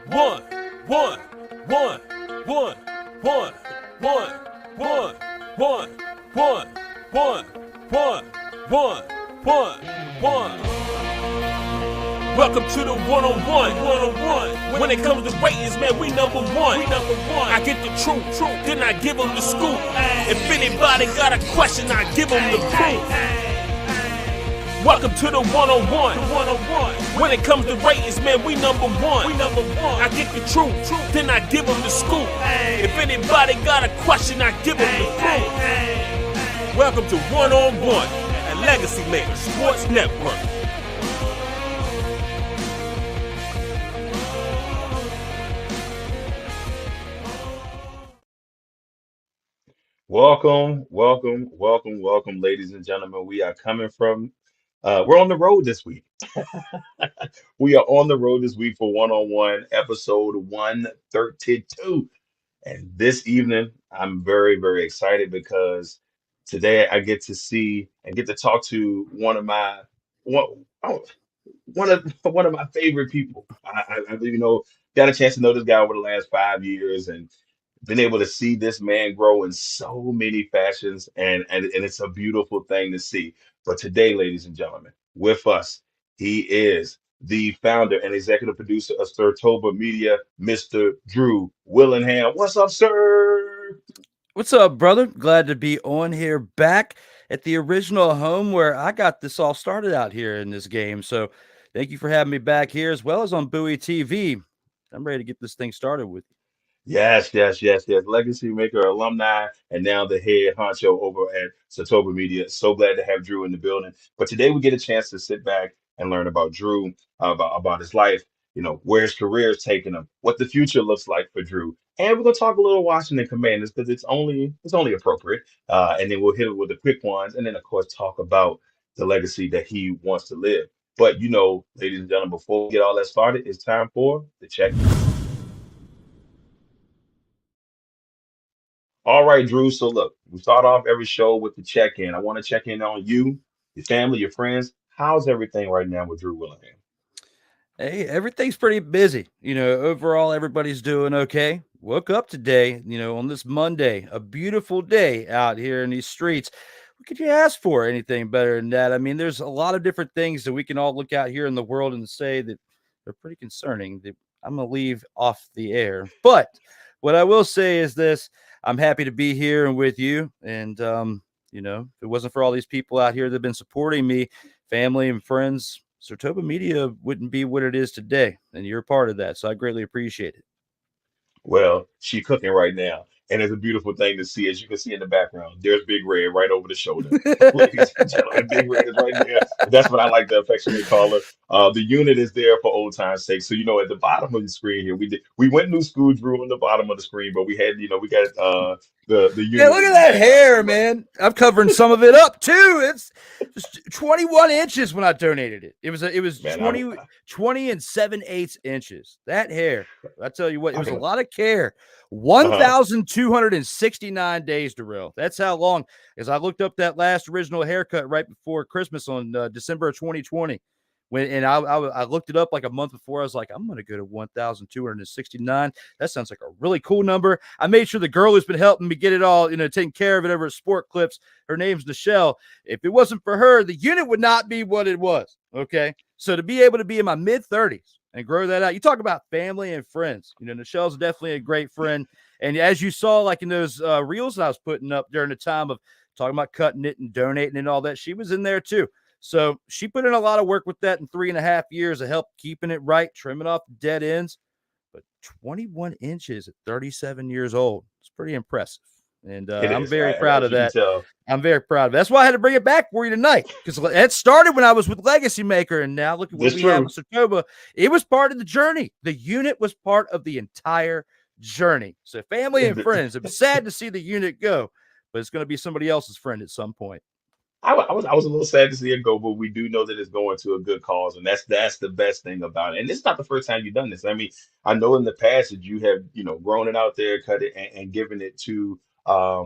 One, one, one, one, one, one, one, one, one, one, one, one, one, one. Welcome to the one-on-one. When it comes to ratings, man, we number one. I get the truth, then I give them the scoop. If anybody got a question, I give them the proof. Welcome to the one-on-one. When it comes to ratings, man, we number one. I get the truth, then I give them the scoop. If anybody got a question, I give them the proof. Welcome to one-on-one at Legacy Maker Sports Network. Welcome, ladies and gentlemen. We are coming from, we're on the road this week. We are on the road this week for one-on-one episode 132. And this evening, I'm very, very excited because today I get to see and get to talk to one, oh, one of my favorite people. Got a chance to know this guy over the last 5 years and been able to see this man grow in so many fashions, and it's a beautiful thing to see. But today, ladies and gentlemen, with us, he is the founder and executive producer of SIRTOBA Media, Mr. Drew Willingham. What's up, sir? What's up, brother? Glad to be on here back at the original home where I got this all started out here in this game. So thank you for having me back here as well as on Bowie TV. I'm ready to get this thing started with you. Yes. Legacy Maker alumni and now the head honcho over at SIRTOBA Media. So glad to have Drew in the building. But today we get a chance to sit back and learn about Drew, about his life, where his career is taking him, what the future looks like for Drew. And we're gonna talk a little Washington Commanders because it's only appropriate. And then we'll hit it with the quick ones, and then of course talk about the legacy that he wants to live. But ladies and gentlemen, before we get all that started, it's time for the check. All right, Drew. So look, we start off every show with the check-in. I want to check in on you, your family, your friends. How's everything right now with Drew Willingham? Hey, everything's pretty busy. Overall, everybody's doing okay. Woke up today, on this Monday, a beautiful day out here in these streets. What could you ask for anything better than that? I mean, there's a lot of different things that we can all look out here in the world and say that they're pretty concerning that I'm going to leave off the air. But what I will say is this. I'm happy to be here and with you. And, if it wasn't for all these people out here that have been supporting me, family and friends, SIRTOBA Media wouldn't be what it is today. And you're a part of that. So I greatly appreciate it. Well, she's cooking right now, and it's a beautiful thing to see. As you can see in the background, there's Big Red right over the shoulder. Ladies and gentlemen, Big Red is right there. That's what I like to affectionately call her. The unit is there for old time's sake. So at the bottom of the screen here, we went new school, Drew, on the bottom of the screen, but we had we got the unit. Yeah, look at that hair, man. I'm covering some of it up too. It's just 21 inches when I donated it. It was Man, 20 and 7/8 inches. That hair, I tell you what, it was a lot of care. 1,269 days, Darrell. That's how long. As I looked up that last original haircut right before Christmas on December of 2020. I looked it up like a month before. I was like, I'm going to go to 1,269. That sounds like a really cool number. I made sure the girl who's been helping me get it all, taking care of it over at Sport Clips, her name's Nichelle. If it wasn't for her, the unit would not be what it was. Okay. So to be able to be in my mid 30s and grow that out, you talk about family and friends. Nichelle's definitely a great friend. And as you saw, like in those reels that I was putting up during the time of talking about cutting it and donating and all that, she was in there too. So she put in a lot of work with that in 3.5 years of help keeping it right, trimming off the dead ends. But 21 inches at 37 years old, it's pretty impressive. And I'm very proud of that. I'm very proud of it. That's why I had to bring it back for you tonight, because it started when I was with Legacy Maker, and now look at what we have with SIRTOBA. It was part of the journey. The unit was part of the entire journey. So family and friends, it was sad to see the unit go, but it's going to be somebody else's friend at some point. I was a little sad to see it go, but we do know that it's going to a good cause, and that's the best thing about it. And it's not the first time you've done this. I mean, I know in the past that you have grown it out there, cut it, and given it to I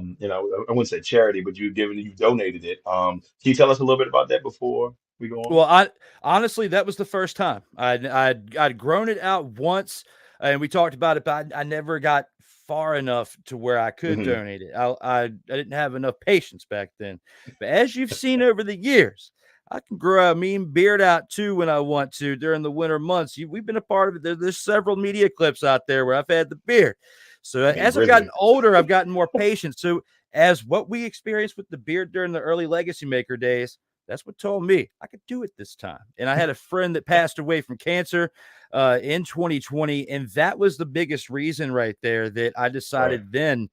wouldn't say charity, but you've donated it. Can you tell us a little bit about that before we go on? Well, honestly, that was the first time. I'd grown it out once, and we talked about it, but I never got far enough to where I could Hmm. donate it. I didn't have enough patience back then. But as you've seen over the years, I can grow a mean beard out too when I want to during the winter months. We've been a part of it. There's several media clips out there where I've had the beard. So Big as I've gotten Grizzly. older, I've gotten more patient. So as what we experienced with the beard during the early Legacy Maker days, that's what told me I could do it this time. And I had a friend that passed away from cancer in 2020. And that was the biggest reason right there that I Right. decided then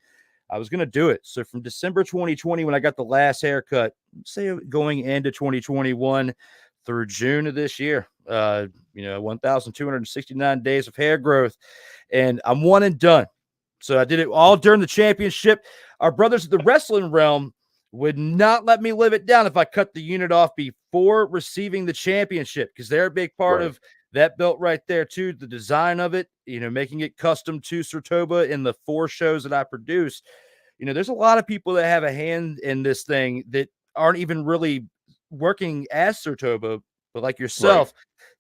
I was going to do it. So from December 2020, when I got the last haircut, say going into 2021 through June of this year, 1,269 days of hair growth. And I'm one and done. So I did it all during the championship. Our brothers at the wrestling realm would not let me live it down if I cut the unit off before receiving the championship, because they're a big part Right. of that belt right there too. The design of it, making it custom to Sertoba in the 4 shows that I produce. There's a lot of people that have a hand in this thing that aren't even really working as Sertoba, but like Right. yourself,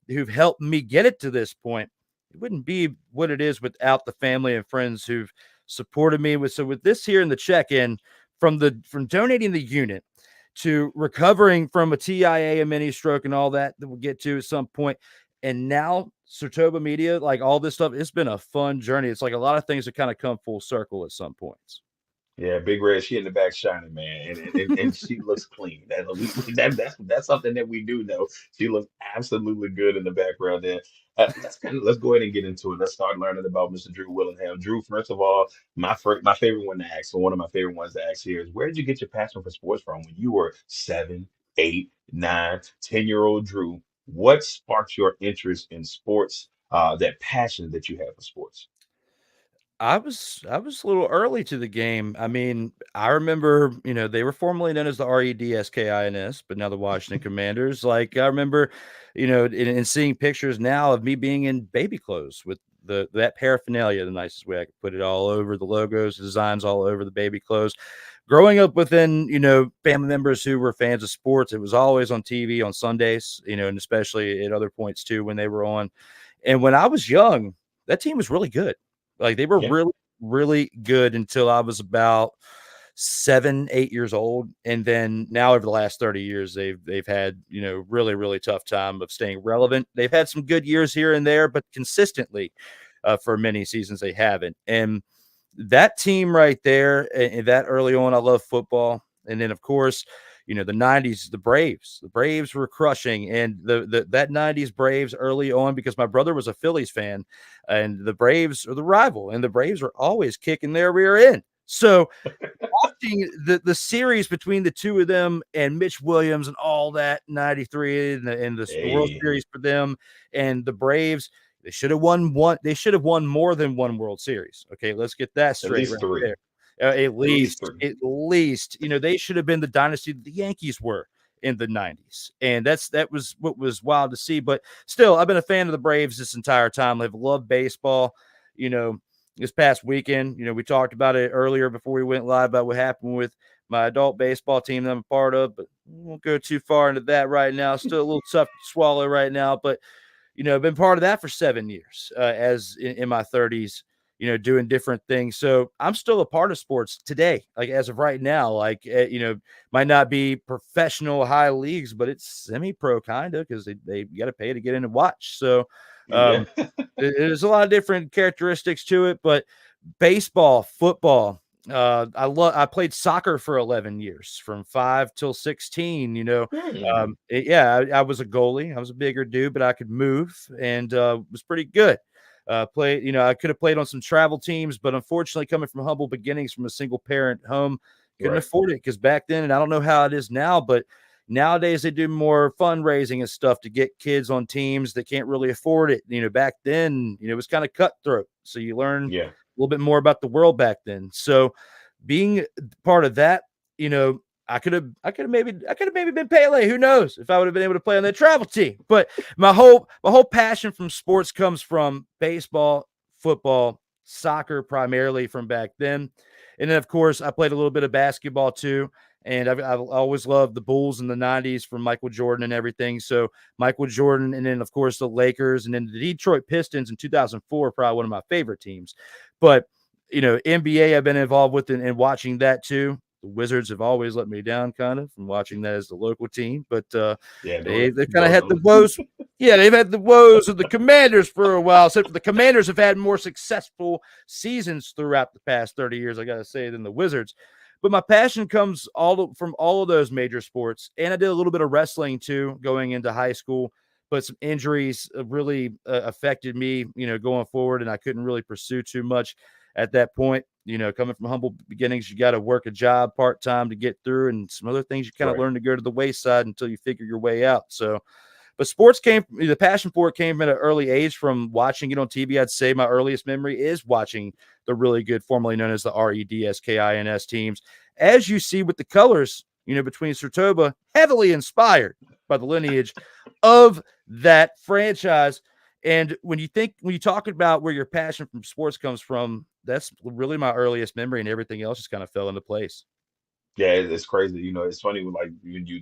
who've helped me get it to this point. It wouldn't be what it is without the family and friends who've supported me with. So with this here in the check-in, from donating the unit to recovering from a TIA, a mini stroke, and all that we'll get to at some point, and now SIRTOBA Media, like all this stuff, it's been a fun journey. It's like a lot of things that kind of come full circle at some points. Yeah, Big Red, she in the back shining, man, and she looks clean. That's something that we do know. She looks absolutely good in the background there. Let's go ahead and get into it. Let's start learning about Mr. Drew Willingham. Drew, first of all, my favorite one to ask, so one of my favorite ones to ask here is, where did you get your passion for sports from when you were 7, 8, 9, 10-year-old Drew? What sparked your interest in sports? That passion that you have for sports. I was a little early to the game. I mean, I remember, they were formerly known as the REDSKINS, but now the Washington Commanders. Like I remember, in seeing pictures now of me being in baby clothes with that paraphernalia, the nicest way I could put it, all over the logos, designs all over the baby clothes. Growing up within, family members who were fans of sports, it was always on TV on Sundays, and especially at other points too when they were on. And when I was young, that team was really good. Like they were Yeah, really, really good until I was about 7, 8 years old. And then now over the last 30 years, they've had, really, really tough time of staying relevant. They've had some good years here and there, but consistently for many seasons they haven't. And that team right there, and that early on, I love football. And then of course, the 90s, the Braves were crushing. And that 90s Braves early on, because my brother was a Phillies fan, and the Braves are the rival, and the Braves were always kicking their rear end. So watching the series between the two of them and Mitch Williams and all that 93 and the World hey, Series for them and the Braves, they should have won one. They should have won more than one World Series. Okay, let's get that at straight least right three, there. At at least least, three. at least, they should have been the dynasty that the Yankees were in the 90s. And that was what was wild to see. But still, I've been a fan of the Braves this entire time. I've loved baseball. You know, this past weekend, we talked about it earlier before we went live about what happened with my adult baseball team that I'm a part of, but we won't go too far into that right now. Still a little tough to swallow right now, but I've been part of that for 7 years, as in my 30s, doing different things. So I'm still a part of sports today, like as of right now, like, might not be professional high leagues, but it's semi-pro kind of, because they got to pay to get in and watch. So Yeah. there's a lot of different characteristics to it, but baseball, football, I played soccer for 11 years, from 5 till 16, Hmm. I was a goalie. I was a bigger dude, but I could move and was pretty good. I could have played on some travel teams, but unfortunately, coming from humble beginnings from a single parent home, couldn't Right. afford it, because back then, and I don't know how it is now, but nowadays they do more fundraising and stuff to get kids on teams that can't really afford it. Back then, it was kind of cutthroat. So you learn a Yeah. little bit more about the world back then. So being part of that, I could have maybe been Pele. Who knows if I would have been able to play on that travel team? But my whole passion from sports comes from baseball, football, soccer, primarily from back then. And then of course I played a little bit of basketball too. And I've always loved the Bulls in the 90s from Michael Jordan and everything. So Michael Jordan, and then, of course, the Lakers, and then the Detroit Pistons in 2004, probably one of my favorite teams. But, NBA I've been involved with and watching that too. The Wizards have always let me down kind of from watching that as the local team. But Yeah, they've kind of had the woes. Yeah, they've had the woes of the Commanders for a while. Except for the Commanders have had more successful seasons throughout the past 30 years, I got to say, than the Wizards. But my passion comes from all of those major sports. And I did a little bit of wrestling too going into high school. But some injuries really affected me, going forward. And I couldn't really pursue too much at that point. Coming from humble beginnings, you got to work a job part-time to get through. And some other things you kind of learn to go to the wayside until you figure your way out. So, but the passion for it came at an early age from watching it on TV. I'd say my earliest memory is watching the really good, formerly known as the REDSKINS teams. As you see with the colors, between SIRTOBA, heavily inspired by the lineage of that franchise. And when you talk about where your passion from sports comes from, that's really my earliest memory, and everything else just kind of fell into place. Yeah, it's crazy. It's funny when, like,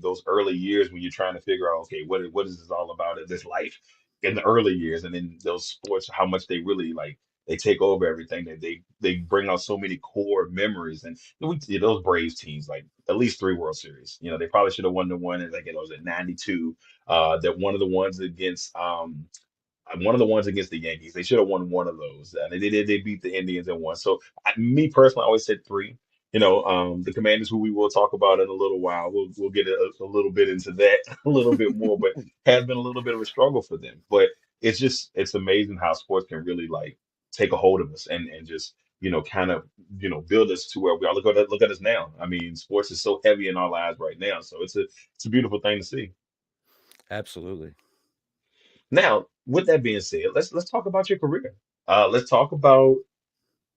those early years when you're trying to figure out, okay, what is this all about in this life in the early years, and then those sports, how much they really like they take over everything. That they bring out so many core memories, and those Braves teams, like at least 3 World Series. They probably should have won the one in, like, it was at '92. That one of the ones against the Yankees. They should have won one of those. And they did. They beat the Indians in one. So me personally, I always said three. The Commanders, who we will talk about in a little while. We'll get a little bit into that a little bit more, but has been a little bit of a struggle for them. But it's amazing how sports can really, like, take a hold of us and just kind of build us to where we are. Look at us now. I mean, sports is so heavy in our lives right now. So it's a beautiful thing to see. Absolutely. Now, with that being said, let's talk about your career. Let's talk about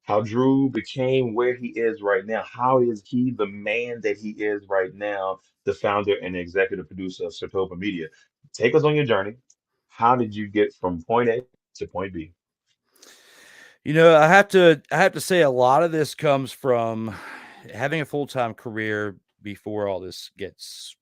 how Drew became where he is right now. How is he the man that he is right now, the founder and executive producer of SIRTOBA Media? Take us on your journey. How did you get from point A to point B? I have to say a lot of this comes from having a full-time career before all this gets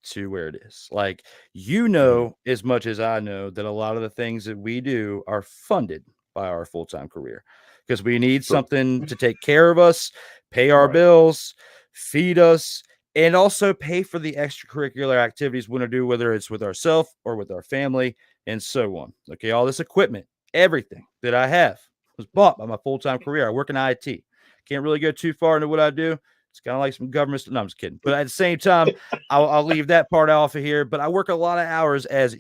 to where it is. Like, Hmm. as much as I know that a lot of the things that we do are funded by our full-time career because we need True. something to take care of us, pay our Right. bills, feed us, and also pay for the extracurricular activities we want to do, whether it's with ourselves or with our family and so on. Okay, all this equipment, everything that I have was bought by my full-time career. I work in IT. Can't really go too far into what I do. It's kind of like some government. No, I'm just kidding. But at the same time, I'll leave that part off of here. But I work a lot of hours, as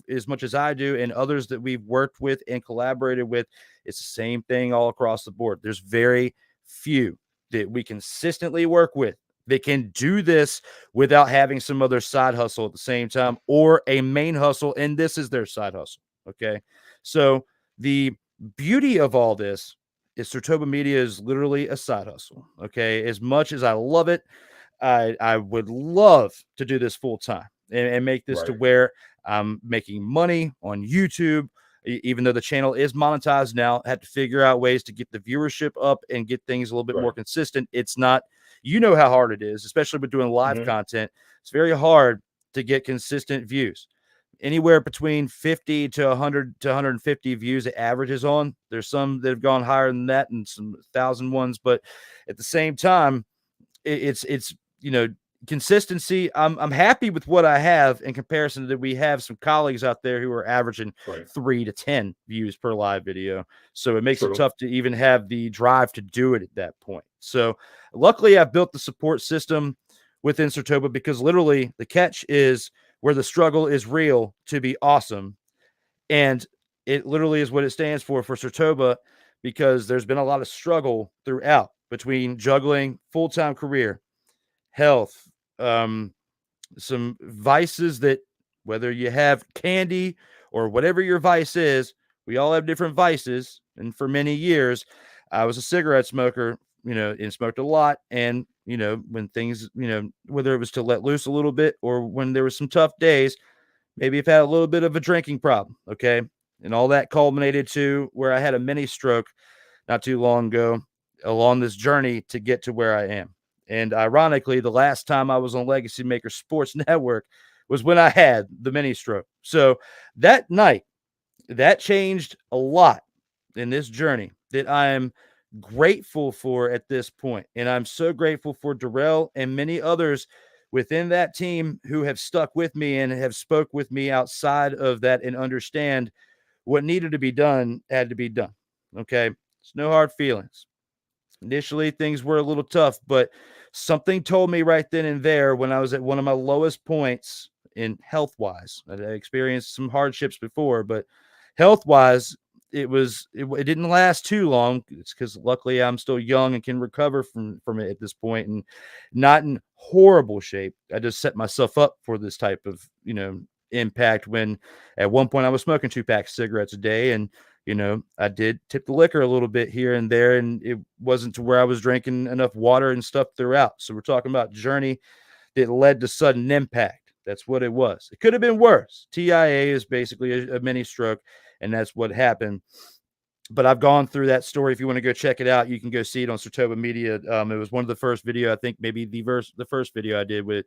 as much as I do, and others that we've worked with and collaborated with. It's the same thing all across the board. There's very few that we consistently work with that can do this without having some other side hustle at the same time or a main hustle, and this is their side hustle. Okay, so the beauty of all this is SIRTOBA Media is literally a side hustle. Okay, as much as I love it, I would love to do this full time and make this to Right. where I'm making money on YouTube. Even though the channel is monetized now, I had to figure out ways to get the viewership up and get things a little bit more Right. consistent. It's not, how hard it is, especially with doing live Hmm. content. It's very hard to get consistent views. Anywhere between 50 to 100 to 150 views it averages on. There's some that have gone higher than that and some 1,000 ones, but at the same time, it's consistency. I'm happy with what I have in comparison to that. We have some colleagues out there who are averaging Right. 3 to 10 views per live video, so it makes it True. tough to even have the drive to do it at that point. So luckily I've built the support system within SIRTOBA, because literally the catch is where the struggle is real to be awesome. And it literally is what it stands for SIRTOBA, because there's been a lot of struggle throughout between juggling full-time career, health, um, some vices that, whether you have candy or whatever your vice is, we all have different vices. And for many years, I was a cigarette smoker, and smoked a lot. And, when things, whether it was to let loose a little bit or when there was some tough days, maybe I've had a little bit of a drinking problem. Okay. And all that culminated to where I had a mini stroke not too long ago along this journey to get to where I am. And ironically, the last time I was on Legacy Maker Sports Network was when I had the mini stroke. So that night, that changed a lot in this journey that I am grateful for at this point. And I'm so grateful for Darrell and many others within that team who have stuck with me and have spoke with me outside of that and understand what needed to be done had to be done. Okay. It's no hard feelings. Initially, things were a little tough, but something told me right then and there when I was at one of my lowest points in health wise. I experienced some hardships before, but health wise, it didn't last too long. It's because luckily I'm still young and can recover from it at this point and not in horrible shape. I just set myself up for this type of impact when at one point I was smoking 2 packs of cigarettes a day, and I did tip the liquor a little bit here and there, and it wasn't to where I was drinking enough water and stuff throughout. So we're talking about journey that led to sudden impact. That's what it was. It could have been worse. TIA is basically a mini stroke, and that's what happened. But I've gone through that story. If you want to go check it out, you can go see it on SIRTOBA Media. It was one of the first video, I think maybe the first video I did with,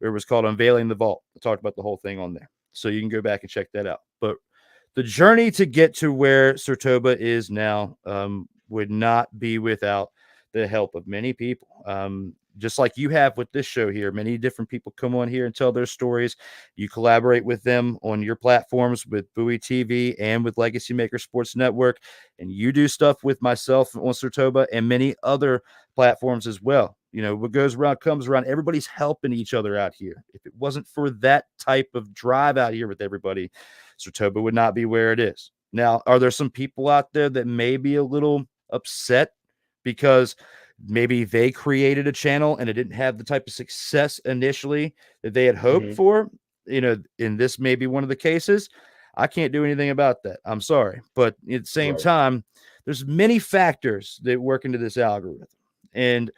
it was called Unveiling the Vault. I talked about the whole thing on there. So you can go back and check that out. But the journey to get to where SIRTOBA is now would not be without the help of many people. Just like you have with this show here, many different people come on here and tell their stories. You collaborate with them on your platforms with Bowie TV and with Legacy Maker Sports Network, and you do stuff with myself on SIRTOBA and many other platforms as well. What goes around comes around. Everybody's helping each other out here. If it wasn't for that type of drive out here with everybody, SIRTOBA would not be where it is. Now, are there some people out there that may be a little upset because maybe they created a channel and it didn't have the type of success initially that they had hoped for? And this may be one of the cases. I can't do anything about that. I'm sorry. But at the same time, there's many factors that work into this algorithm. And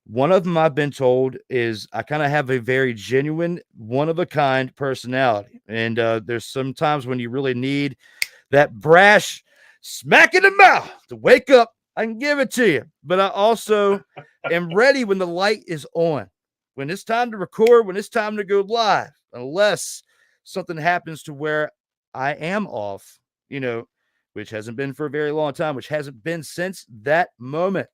one of them I've been told is I kind of have a very genuine, one-of-a-kind personality. And there's some times when you really need that brash smack in the mouth to wake up. I can give it to you. But I also am ready when the light is on, when it's time to record, when it's time to go live, unless something happens to where I am off, which hasn't been for a very long time, which hasn't been since that moment.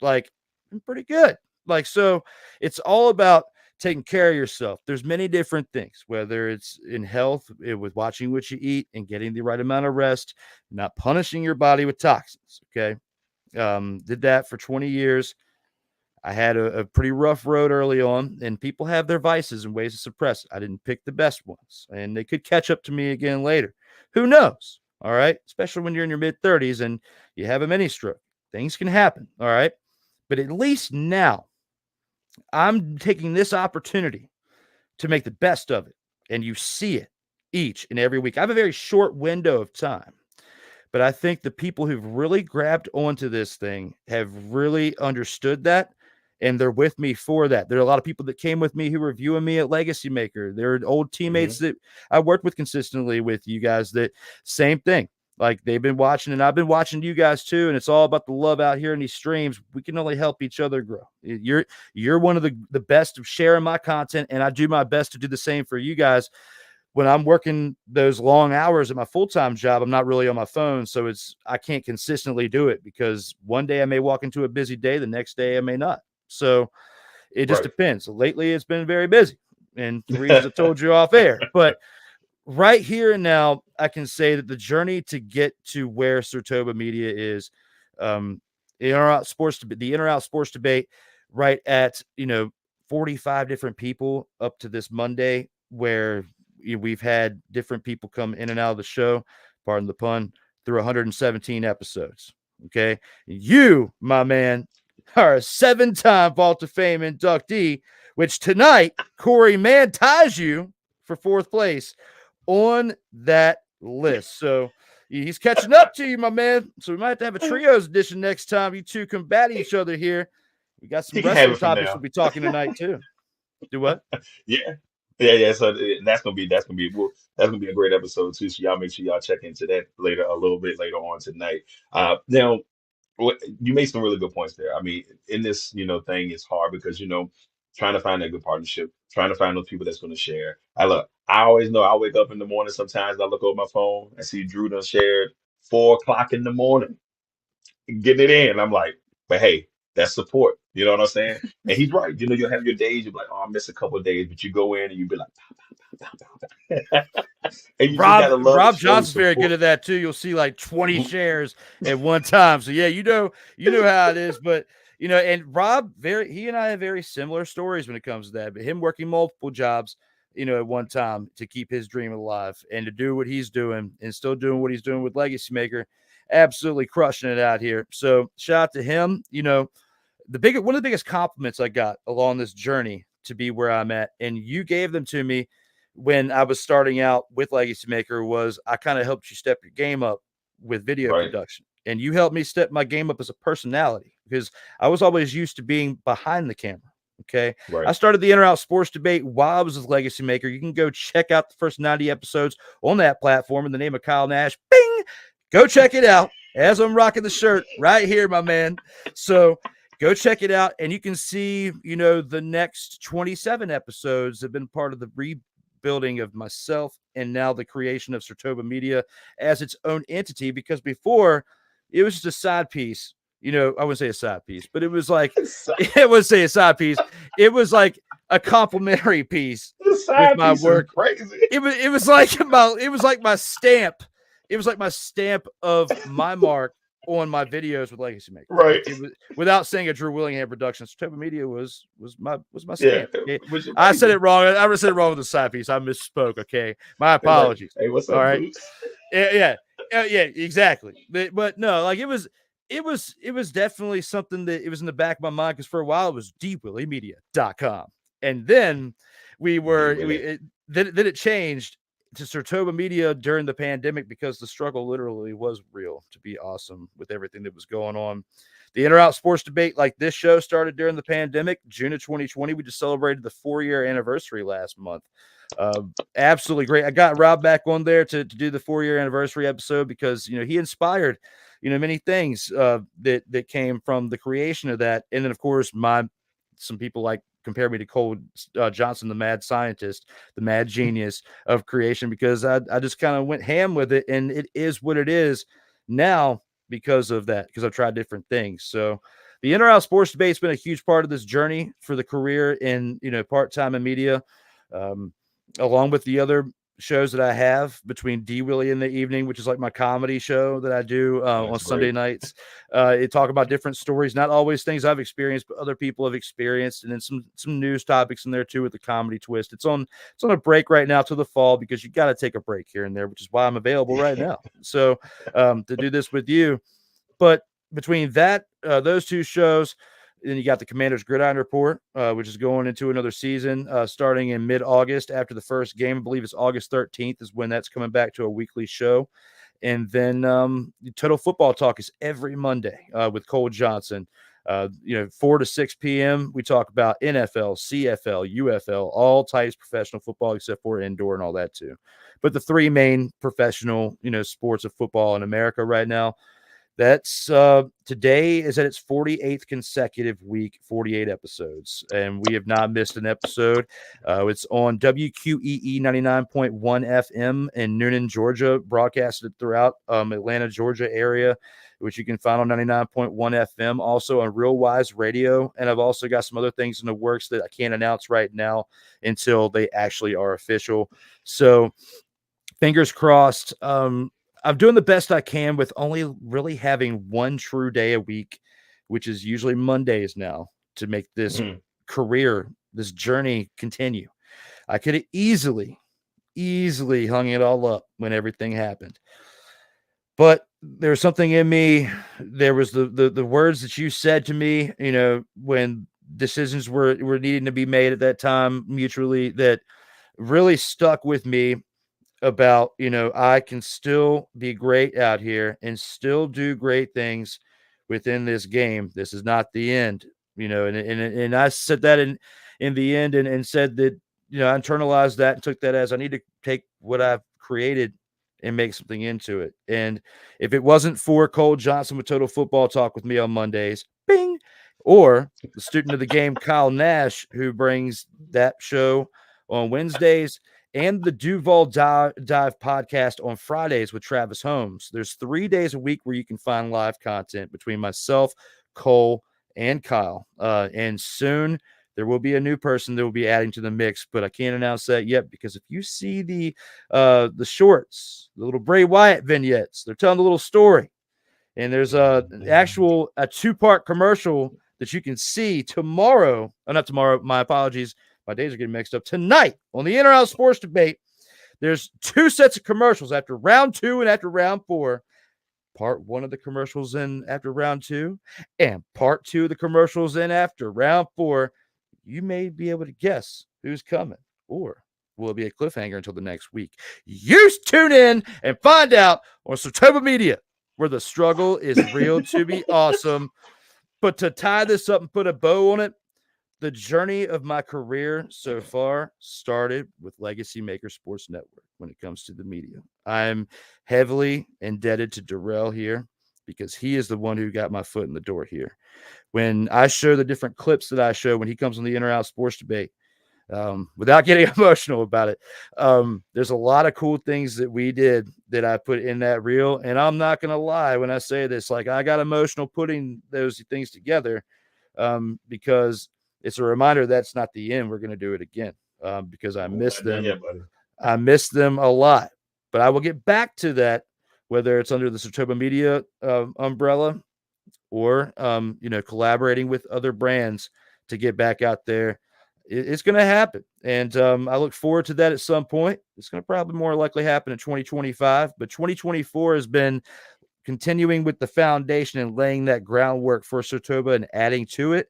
Like, I'm pretty good. So it's all about taking care of yourself. There's many different things, whether it's in health, with watching what you eat and getting the right amount of rest, not punishing your body with toxins. Okay. Did that for 20 years. I had a pretty rough road early on, and people have their vices and ways to suppress it. I didn't pick the best ones, and they could catch up to me again later. Who knows? All right. Especially when you're in your mid 30s and you have a mini stroke, things can happen. All right. But at least now I'm taking this opportunity to make the best of it. And you see it each and every week. I have a very short window of time, but I think the people who've really grabbed onto this thing have really understood that. And they're with me for that. There are a lot of people that came with me who were viewing me at Legacy Maker. They're old teammates that I worked with consistently with you guys. That same thing. Like, they've been watching, and I've been watching you guys too. And it's all about the love out here in these streams. We can only help each other grow. You're one of the best of sharing my content, and I do my best to do the same for you guys. When I'm working those long hours at my full-time job, I'm not really on my phone. So I can't consistently do it because one day I may walk into a busy day. The next day I may not. So it just depends. So lately it's been very busy, and the reasons I told you off air, but right here and now, I can say that the journey to get to where SIRTOBA Media is, the in or out sports debate, right at 45 different people up to this Monday, where we've had different people come in and out of the show, pardon the pun, through 117 episodes. Okay, you, my man, are a 7-time Vault of Fame inductee, which tonight Corey Mann ties you for 4th place on that list. So he's catching up to you, my man. So we might have to have a trios edition next time you two combat each other here. We got some wrestling topics we'll be talking tonight too. Do what? Yeah. So that's gonna be a great episode too. So y'all make sure y'all check into that a little bit later on tonight. Now, Well, you made some really good points there. I mean, in this, thing, it's hard because, trying to find that good partnership, trying to find those people that's going to share. I always know I wake up in the morning sometimes, I look over my phone, I see Drew done shared 4 o'clock in the morning, getting it in. I'm like, but hey, that's support. You know what I'm saying? And he's right. You'll have your days, you'll be like, oh, I miss a couple of days, but you go in and you be like, and you just gotta love to Rob show Johnson's very good support. at that too. You'll see like 20 shares at one time. So yeah, you know how it is. But and Rob, he and I have very similar stories when it comes to that. But him working multiple jobs, at one time to keep his dream alive and to do what he's doing and still doing what he's doing with Legacy Maker, absolutely crushing it out here. So shout out to him. One of the biggest compliments I got along this journey to be where I'm at, and you gave them to me when I was starting out with Legacy Maker, was I kind of helped you step your game up with video Right, production. And you helped me step my game up as a personality because I was always used to being behind the camera. Okay. I right. started the In or Out Sports Debate while I was with Legacy Maker. You can go check out the first 90 episodes on that platform in the name of Kyle Nash. Bing! Go check it out as I'm rocking the shirt right here, my man. So go check it out. And you can see, the next 27 episodes have been part of the rebuilding of myself and now the creation of SIRTOBA Media as its own entity, because before it was just a side piece. I wouldn't say a side piece, but it was like, it would say a side piece. It was like a complimentary piece The with side my piece is work. crazy. It was like my stamp. It was like my stamp of my mark on my videos with Legacy Maker. Right. Like it was, without saying a Drew Willingham production, SIRTOBA Media was my Yeah. stamp. Okay? Which is I said amazing. it wrong. I said it wrong with the side piece. I misspoke. Okay, my They're like, apologies. hey, what's All up, right. Boots? Yeah, exactly. But no, like it was definitely something that it was in the back of my mind, because for a while it was dwillymedia.com. And then then it changed to SIRTOBA Media during the pandemic, because the struggle literally was real, to be awesome, with everything that was going on. The In or Out Sports Debate, like this show, started during the pandemic, June of 2020. We just celebrated the 4-year anniversary last month. Absolutely great. I got Rob back on there to do the 4-year anniversary episode because he inspired many things that came from the creation of that. And then of course some people like compare me to Cole Johnson, the mad scientist, the mad genius of creation, because I just kind of went ham with it, and it is what it is now because of that, because I've tried different things. So the In or Out Sports Debate has been a huge part of this journey for the career in part-time in media, along with the other shows that I have between D Willie in the evening, which is like my comedy show that I do on That's Sunday great. nights. It talk about different stories, not always things I've experienced, but other people have experienced, and then some news topics in there too with the comedy twist. It's on a break right now till the fall, because you got to take a break here and there, which is why I'm available right now. So to do this with you, but between that, those two shows. Then you got the Commander's Gridiron Report, which is going into another season starting in mid-August after the first game. I believe it's August 13th is when that's coming back to a weekly show. And then Total Football Talk is every Monday with Cole Johnson. 4 to 6 p.m. We talk about NFL, CFL, UFL, all types of professional football except for indoor and all that too. But the three main professional, sports of football in America right now. That's today is at its 48th consecutive week, 48 episodes, and we have not missed an episode. It's on WQEE 99.1 FM in Noonan, Georgia, broadcasted throughout Atlanta, Georgia area, which you can find on 99.1 FM, also on Real Wise Radio. And I've also got some other things in the works that I can't announce right now until they actually are official. So fingers crossed. I'm doing the best I can with only really having one true day a week, which is usually Mondays now, to make this career, this journey continue. I could have easily hung it all up when everything happened. But there's something in me. There was the words that you said to me, when decisions were needing to be made at that time mutually, that really stuck with me. About, I can still be great out here and still do great things within this game. This is not the end, and I said that in the end and said that, I internalized that and took that as I need to take what I've created and make something into it. And if it wasn't for Cole Johnson with Total Football Talk with me on Mondays, bing, or the student of the game, Kyle Nash, who brings that show on Wednesdays, and the Duval Dive podcast on Fridays with Travis Holmes. There's 3 days a week where you can find live content between myself, Cole, and Kyle. And soon there will be a new person that will be adding to the mix, but I can't announce that yet because if you see the shorts, the little Bray Wyatt vignettes, they're telling a little story. And there's a 2-part commercial that you can see tomorrow. Oh, not tomorrow. My apologies. My days are getting mixed up. Tonight on the In or Out Sports Debate, there's 2 sets of commercials after round 2 and after round 4. Part 1 of the commercials in after round 2 and part 2 of the commercials in after round 4. You may be able to guess who's coming, or will it be a cliffhanger until the next week? You tune in and find out on SIRTOBA Media, where the struggle is real to be awesome. But to tie this up and put a bow on it, the journey of my career so far started with Legacy Maker Sports Network when it comes to the media. I'm heavily indebted to Darrell here because he is the one who got my foot in the door here. When I show the different clips that I show when he comes on the In or Out Sports Debate, without getting emotional about it, there's a lot of cool things that we did that I put in that reel. And I'm not going to lie when I say this, like I got emotional putting those things together because it's a reminder that's not the end. We're going to do it again because I miss them. Yeah, buddy. I miss them a lot, but I will get back to that, whether it's under the SIRTOBA Media umbrella or, collaborating with other brands to get back out there. It's going to happen. And I look forward to that at some point. It's going to probably more likely happen in 2025, but 2024 has been continuing with the foundation and laying that groundwork for SIRTOBA and adding to it.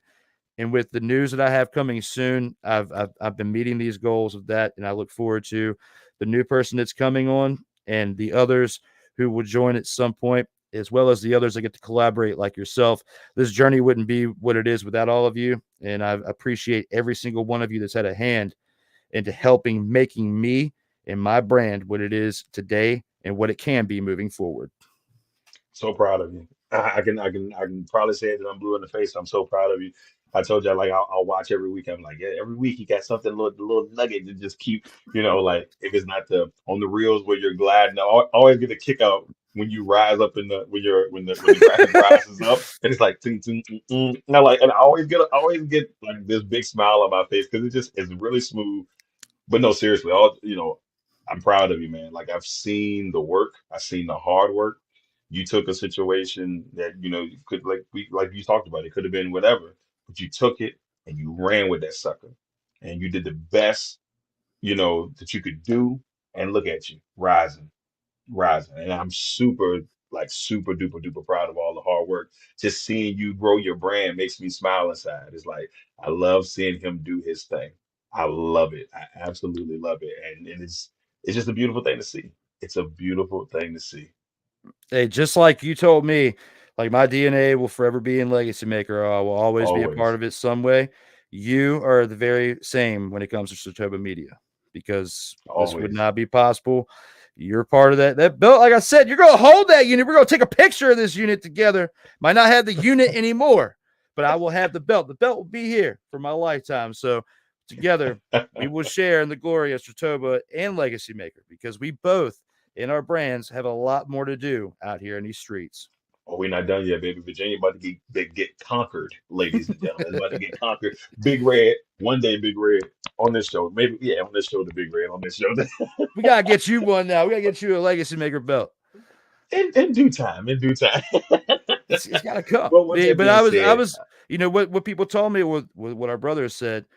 And with the news that I have coming soon, I've been meeting these goals of that, and I look forward to the new person that's coming on and the others who will join at some point, as well as the others that get to collaborate like yourself. This journey wouldn't be what it is without all of you, and I appreciate every single one of you that's had a hand into helping making me and my brand what it is today and what it can be moving forward. So proud of you. I can probably say it that I'm blue in the face. I'm so proud of you. I told you, like, I'll watch every week. I'm like, yeah, every week you got something, little nugget to just keep, like if it's not the on the reels where you're glad. No, I always get a kick out when you rise up in the when the graphic rises up and it's like ting, ting, and I always get like this big smile on my face because it's really smooth. But no, seriously, I'm proud of you, man. Like I've seen the work, I've seen the hard work. You took a situation that you could like you talked about. It could have been whatever, but you took it and you ran with that sucker, and you did the best that you could do. And look at you rising. And I'm super duper duper proud of all the hard work. Just seeing you grow your brand makes me smile inside. It's like I love seeing him do his thing. I love it. I absolutely love it. And it's just a beautiful thing to see. It's a beautiful thing to see. Hey, just like you told me, like my DNA will forever be in Legacy Maker. I will always be a Always. part of it some way. You are the very same when it comes to SIRTOBA Media because this would Always. not be possible. You're part of that belt. Like I said, you're going to hold that unit. We're going to take a picture of this unit together. Might not have the unit anymore, but I will have the belt. The belt will be here for my lifetime. So together, we will share in the glory of SIRTOBA and Legacy Maker because we both in our brands have a lot more to do out here in these streets. Oh, we're not done yet, baby. Virginia about to get conquered, ladies and gentlemen. It's about to get conquered. Big Red, one day, Big Red on this show. Maybe, yeah, on this show, the Big Red on this show. We got to get you one now. We got to get you a Legacy Maker belt. In due time, in due time. It's got to come. But with that But being I said, was, what people told me with what our brother said,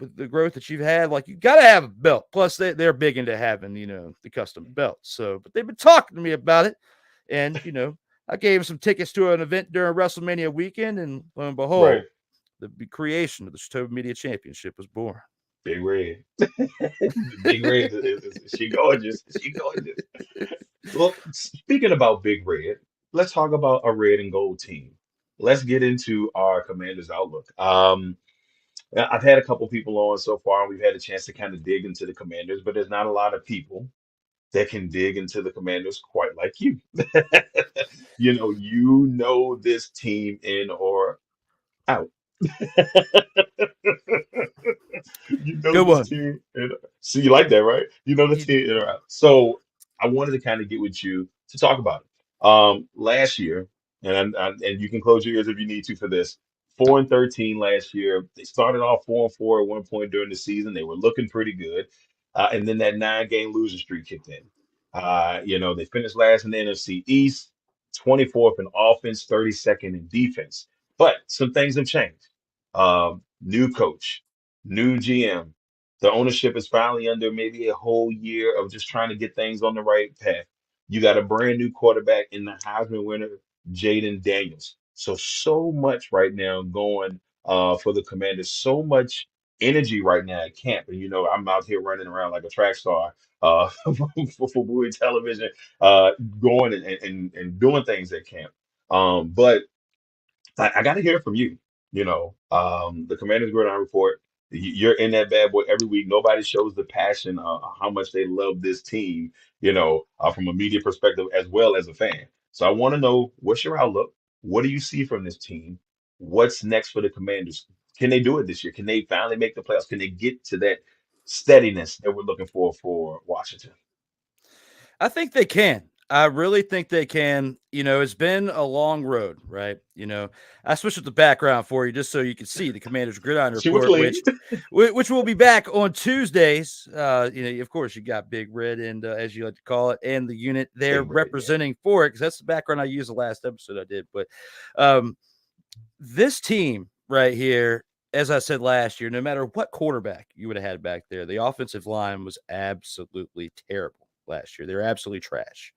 with the growth that you've had, like you got to have a belt. Plus, they're big into having, the custom belts. So, but they've been talking to me about it, and I gave them some tickets to an event during WrestleMania weekend, and lo and behold, right, the creation of the SIRTOBA Media Championship was born. Big Red. Big Red is she gorgeous? She gorgeous. Well, speaking about Big Red, let's talk about a red and gold team. Let's get into our Commanders outlook. I've had a couple people on so far, and we've had a chance to kind of dig into the Commanders, but there's not a lot of people that can dig into the Commanders quite like you. You know this team in or out. You know Good this one. team. So you like that, right? You know the You- team in or out. So I wanted to kind of get with you to talk about it. Last year, and you can close your ears if you need to for this. 4-13 last year. They started off 4-4 at one point during the season. They were looking pretty good, and then that 9-game losing streak kicked in. They finished last in the NFC East, 24th in offense, 32nd in defense. But some things have changed. New coach, new GM. The ownership is finally under maybe a whole year of just trying to get things on the right path. You got a brand new quarterback in the Heisman winner, Jaden Daniels. So much right now going for the Commanders. So much energy right now at camp. And I'm out here running around like a track star for Bowie Television, going and doing things at camp. But I got to hear from you. The Commanders Gridiron Report. You're in that bad boy every week. Nobody shows the passion, how much they love this team. From a media perspective as well as a fan. So I want to know, what's your outlook? What do you see from this team? What's next for the Commanders? Can they do it this year? Can they finally make the playoffs? Can they get to that steadiness that we're looking for Washington? I think they can. I really think they can. It's been a long road, right? I switched up the background for you just so you can see the Commander's Gridiron She was Report, clean. which will be back on Tuesdays. Of course, you got Big Red and as you like to call it, and the unit there Big Red, yeah. representing for it because that's the background I used the last episode I did. But this team right here, as I said last year, no matter what quarterback you would have had back there, the offensive line was absolutely terrible last year. They're absolutely trash.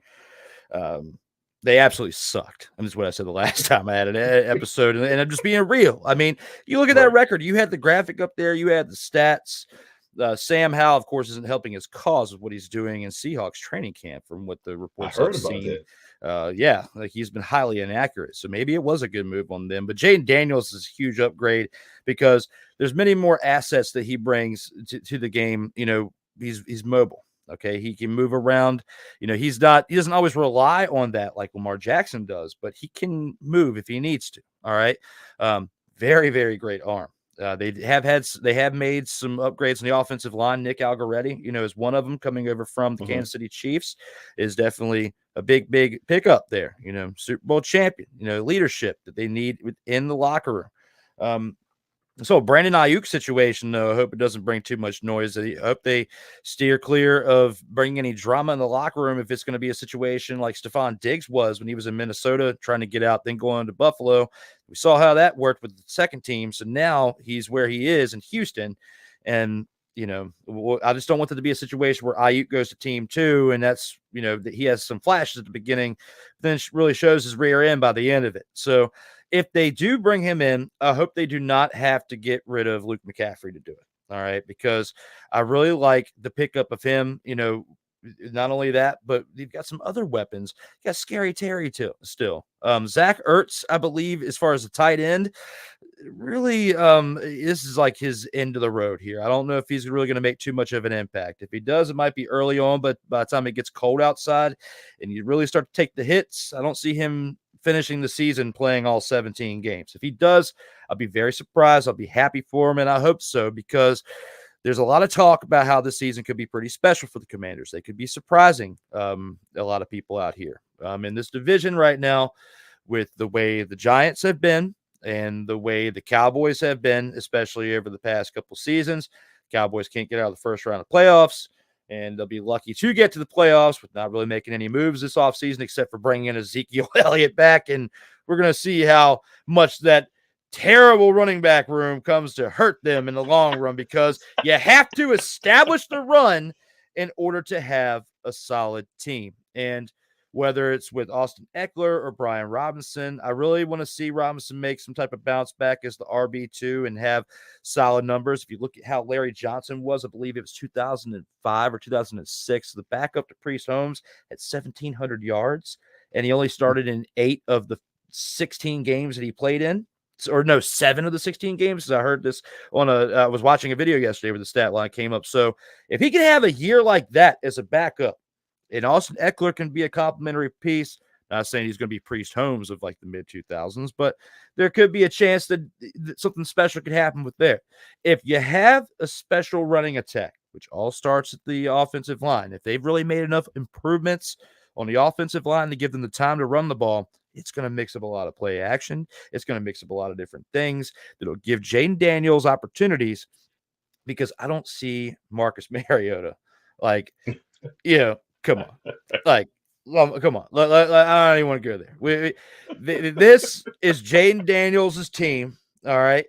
They absolutely sucked. And that's what I said the last time I had an episode. And I'm just being real. I mean, you look at that Right. record. You had the graphic up there. You had the stats. Sam Howell, of course, isn't helping his cause with what he's doing in Seahawks training camp from what the I reports heard I've about seen. that. Like he's been highly inaccurate. So maybe it was a good move on them. But Jaden Daniels is a huge upgrade because there's many more assets that he brings to the game. He's mobile. Okay, he can move around. He doesn't always rely on that like Lamar Jackson does, but he can move if he needs to. All right. Very, very great arm. They have made some upgrades in the offensive line. Nick Algoretti, is one of them coming over from the Kansas City Chiefs, is definitely a big, big pickup there. Super Bowl champion, leadership that they need within the locker room. So Brandon Ayuk situation, though, I hope it doesn't bring too much noise. I hope they steer clear of bringing any drama in the locker room if it's going to be a situation like Stephon Diggs was when he was in Minnesota trying to get out, then going to Buffalo. We saw how that worked with the second team. So now he's where he is in Houston. And, I just don't want it to be a situation where Ayuk goes to team 2 and that's, that he has some flashes at the beginning, then it really shows his rear end by the end of it. So if they do bring him in, I hope they do not have to get rid of Luke McCaffrey to do it. All right. Because I really like the pickup of him. Not only that, but you've got some other weapons. You got Scary Terry still. Zach Ertz, I believe, as far as the tight end, really, this is like his end of the road here. I don't know if he's really going to make too much of an impact. If he does, it might be early on, but by the time it gets cold outside and you really start to take the hits, I don't see him finishing the season playing all 17 games. If he does, I'll be very surprised. I'll be happy for him, and I hope so, because there's a lot of talk about how this season could be pretty special for the Commanders. They could be surprising a lot of people out here in this division right now with the way the Giants have been and the way the Cowboys have been, especially over the past couple seasons. Cowboys can't get out of the first round of playoffs, and they'll be lucky to get to the playoffs with not really making any moves this offseason except for bringing in Ezekiel Elliott back. And we're going to see how much that terrible running back room comes to hurt them in the long run, because you have to establish the run in order to have a solid team. And whether it's with Austin Eckler or Brian Robinson, I really want to see Robinson make some type of bounce back as the RB2 and have solid numbers. If you look at how Larry Johnson was, I believe it was 2005 or 2006, the backup to Priest Holmes at 1,700 yards, and he only started in 8 of the 16 games that he played in. Or no, 7 of the 16 games. I heard this on I was watching a video yesterday where the stat line came up. So if he can have a year like that as a backup, And Austin Eckler can be a complimentary piece. Not saying he's going to be Priest Holmes of like the mid 2000s, but there could be a chance that something special could happen with there. If you have a special running attack, which all starts at the offensive line, if they've really made enough improvements on the offensive line to give them the time to run the ball, it's going to mix up a lot of play action. It's going to mix up a lot of different things that'll give Jaden Daniels opportunities, because I don't see Marcus Mariota. Like, come on. Like, come on. I don't even want to go there. This is Jaden Daniels' team, all right?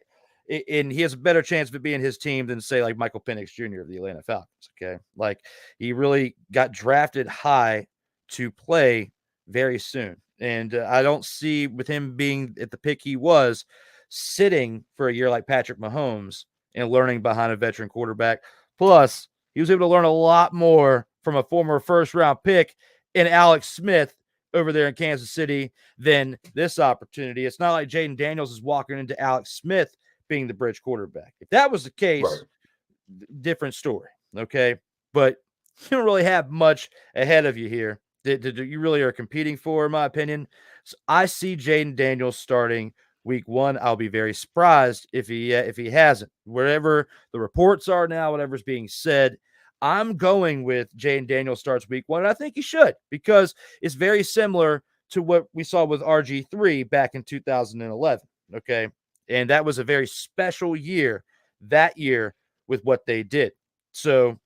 And he has a better chance of it being his team than, say, like Michael Penix Jr. of the Atlanta Falcons, okay? Like, he really got drafted high to play very soon. And I don't see, with him being at the pick he was, sitting for a year like Patrick Mahomes and learning behind a veteran quarterback. Plus, he was able to learn a lot more from a former first-round pick in Alex Smith over there in Kansas City than this opportunity. It's not like Jaden Daniels is walking into Alex Smith being the bridge quarterback. If that was the case, right, different story, okay? But you don't really have much ahead of you here that you really are competing for, in my opinion. So I see Jaden Daniels starting week 1. I'll be very surprised if he hasn't. Whatever the reports are now, whatever's being said, I'm going with Jaden Daniels starts week 1, and I think he should, because it's very similar to what we saw with RG3 back in 2011, okay? And that was a very special year that year with what they did. So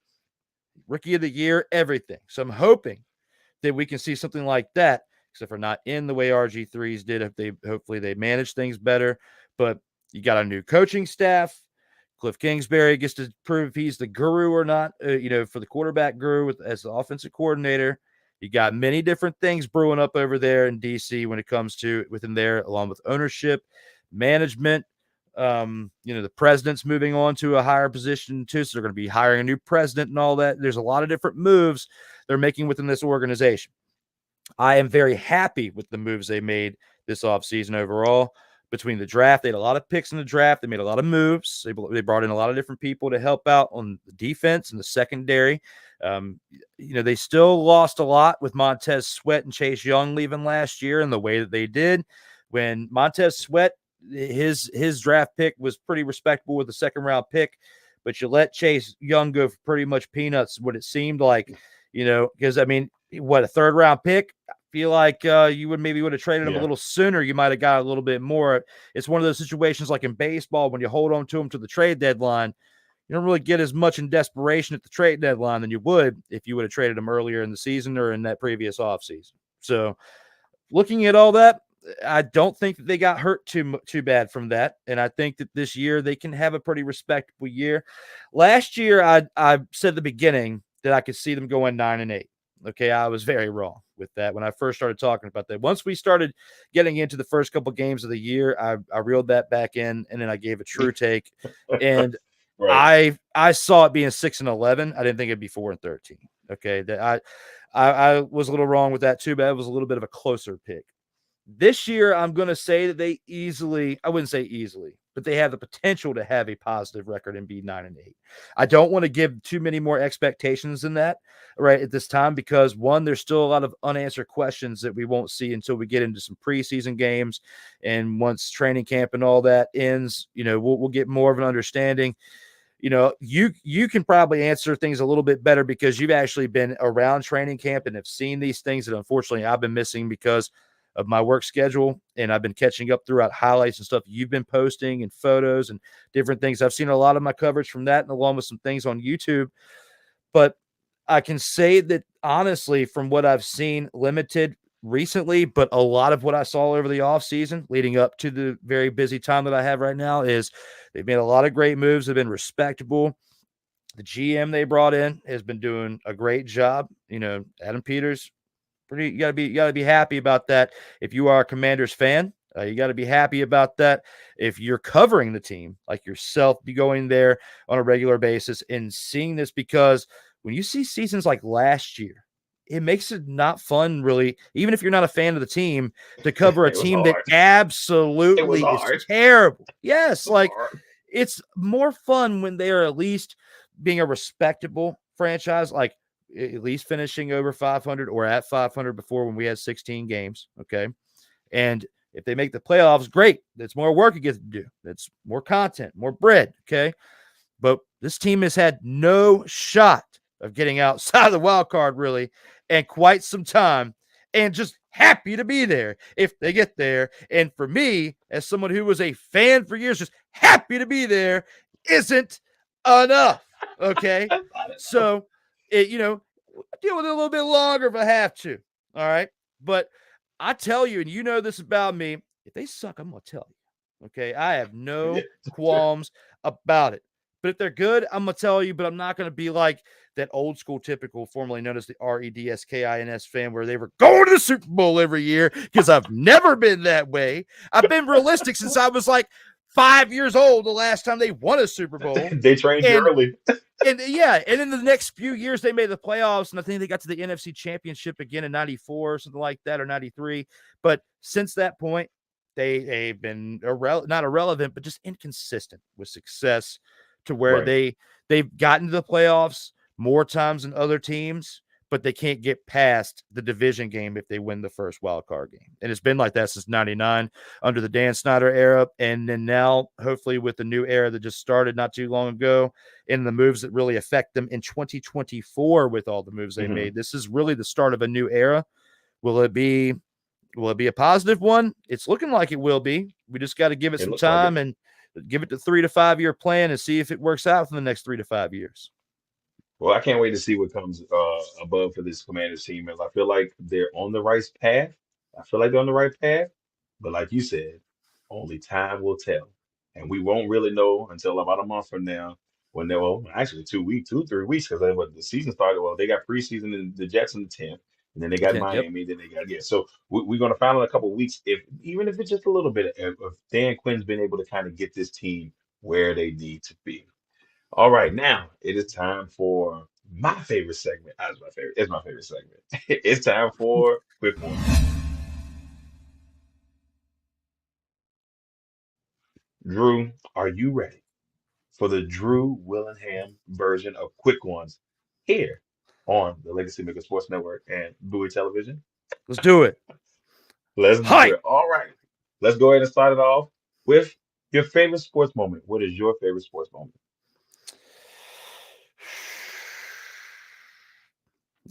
rookie of the year, everything. So I'm hoping that we can see something like that, except for not in the way RG3s did. Hopefully they manage things better. But you got a new coaching staff. Cliff Kingsbury gets to prove if he's the guru or not, for the quarterback guru as the offensive coordinator. You got many different things brewing up over there in DC when it comes to within there, along with ownership, management. The president's moving on to a higher position too, so they're going to be hiring a new president and all that. There's a lot of different moves they're making within this organization. I am very happy with the moves they made this offseason overall. Between the draft, they had a lot of picks in the draft. They made a lot of moves. They brought in a lot of different people to help out on the defense and the secondary. They still lost a lot with Montez Sweat and Chase Young leaving last year in the way that they did. When Montez Sweat, his draft pick was pretty respectable with the second-round pick, but you let Chase Young go for pretty much peanuts, what it seemed like, because, a third-round pick? I feel like you would have traded him a little sooner. You might have got a little bit more. It's one of those situations like in baseball when you hold on to him to the trade deadline, you don't really get as much in desperation at the trade deadline than you would if you would have traded him earlier in the season or in that previous offseason. So looking at all that, I don't think that they got hurt too bad from that. And I think that this year they can have a pretty respectable year. Last year, I said at the beginning that I could see them going 9-8. Okay, I was very wrong with that when I first started talking about that. Once we started getting into the first couple games of the year, I reeled that back in, and then I gave a true take. And right. I saw it being 6-11. I didn't think it'd be 4-13. Okay, that I was a little wrong with that too, but it was a little bit of a closer pick. This year, I'm going to say that they I wouldn't say easily, but they have the potential to have a positive record and be 9-8. I don't want to give too many more expectations than that right at this time, because one, there's still a lot of unanswered questions that we won't see until we get into some preseason games. And once training camp and all that ends, we'll get more of an understanding. You can probably answer things a little bit better because you've actually been around training camp and have seen these things that unfortunately I've been missing because of my work schedule, and I've been catching up throughout highlights and stuff you've been posting and photos and different things. I've seen a lot of my coverage from that and along with some things on YouTube. But I can say that honestly, from what I've seen, limited recently, but a lot of what I saw over the offseason leading up to the very busy time that I have right now is they've made a lot of great moves. They've been respectable. The GM they brought in has been doing a great job. Adam Peters, you gotta be happy about that. If you are a Commanders fan, you got to be happy about that. If you're covering the team like yourself, be going there on a regular basis and seeing this, because when you see seasons like last year, it makes it not fun, really, even if you're not a fan of the team, to cover a team that absolutely is terrible. Yes, it's more fun when they are at least being a respectable franchise. Like, at least finishing over 500 or at 500 before when we had 16 games. Okay. And if they make the playoffs, great. That's more work you get to do. That's more content, more bread. Okay. But this team has had no shot of getting outside of the wild card, really, and quite some time, and just happy to be there if they get there. And for me, as someone who was a fan for years, just happy to be there isn't enough. Okay. So, deal with it a little bit longer if I have to. All right. But I tell you, and you know this about me, if they suck, I'm going to tell you. Okay. I have no qualms about it. But if they're good, I'm going to tell you, but I'm not going to be like that old school typical, formerly known as the REDSKINS fan, where they were going to the Super Bowl every year, because I've never been that way. I've been realistic since I was like 5 years old the last time they won a Super Bowl. They trained you early. And in the next few years, they made the playoffs, and I think they got to the NFC Championship again in 94 or something like that, or 93. But since that point, they've been not irrelevant, but just inconsistent with success, to where they've gotten to the playoffs more times than other teams, but they can't get past the division game if they win the first wild card game. And it's been like that since 99 under the Dan Snyder era. And then now, hopefully, with the new era that just started not too long ago, and the moves that really affect them in 2024 with all the moves they made, this is really the start of a new era. Will it be a positive one? It's looking like it will be. We just got to give it some time and give it the 3 to 5 year plan and see if it works out for the next 3 to 5 years. Well, I can't wait to see what comes above for this Commanders team. As I feel like they're on the right path. But like you said, only time will tell, and we won't really know until about a month from now. When they actually 3 weeks, because when the season started, they got preseason in the Jets in the 10th, and then they got Miami, then they got So we're going to find out in a couple of weeks, even if it's just a little bit, if Dan Quinn's been able to kind of get this team where they need to be. All right, now it is time for my favorite segment. It's my favorite segment. It's time for Quick One. Drew, are you ready for the Drew Willingham version of Quick Ones here on the Legacy Maker Sports Network and Bowie Television? Let's do it. Let's do it. All right. Let's go ahead and start it off with your favorite sports moment. What is your favorite sports moment?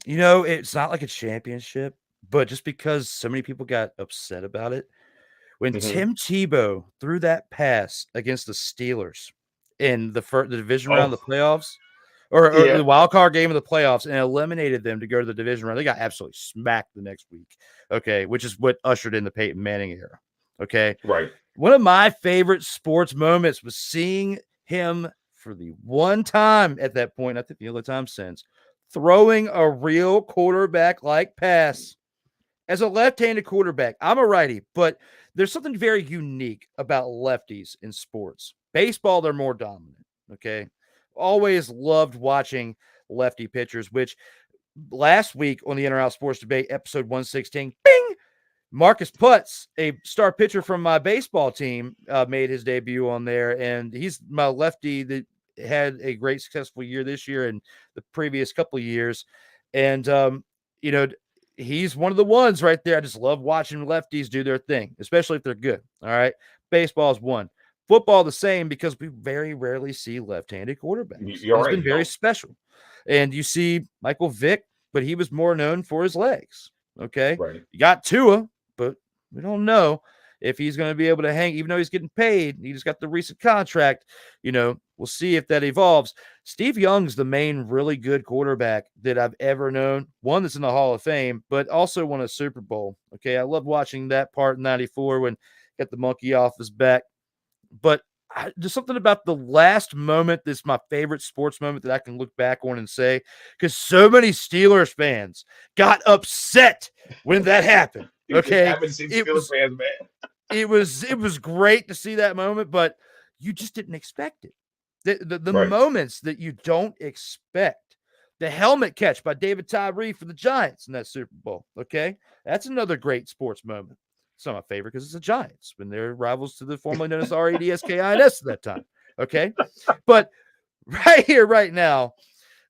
It's not like a championship, but just because so many people got upset about it, when Tim Tebow threw that pass against the Steelers in the division round of the playoffs, or the wild card game of the playoffs, and eliminated them to go to the division round, they got absolutely smacked the next week. Okay, which is what ushered in the Peyton Manning era. Okay, right. One of my favorite sports moments was seeing him for the one time at that point, I think the other time since, throwing a real quarterback-like pass as a left-handed quarterback. I'm a righty, but there's something very unique about lefties in sports. Baseball, they're more dominant, okay? Always loved watching lefty pitchers, which last week on the In or Out Sports Debate, episode 116, bing! Marcus Putz, a star pitcher from my baseball team, made his debut on there, and he's my lefty that had a great successful year this year and the previous couple of years. And, he's one of the ones right there. I just love watching lefties do their thing, especially if they're good. All right. Baseball's one. Football the same, because we very rarely see left-handed quarterbacks. It's been very special. And you see Michael Vick, but he was more known for his legs. Okay. Right. You got Tua, but we don't know if he's going to be able to hang, even though he's getting paid. He just got the recent contract. We'll see if that evolves. Steve Young's the main really good quarterback that I've ever known. One that's in the Hall of Fame, but also won a Super Bowl. Okay, I love watching that part in 94 when got the monkey off his back. But there's something about the last moment that's my favorite sports moment that I can look back on and say, because so many Steelers fans got upset when that happened. Okay, I haven't seen Steelers fans, man. It was great to see that moment, but you just didn't expect it. The moments that you don't expect. The helmet catch by David Tyree for the Giants in that Super Bowl. Okay, that's another great sports moment. It's not my favorite because it's the Giants when they're rivals to the formerly known as REDSKINS at that time. Okay, but right here, right now,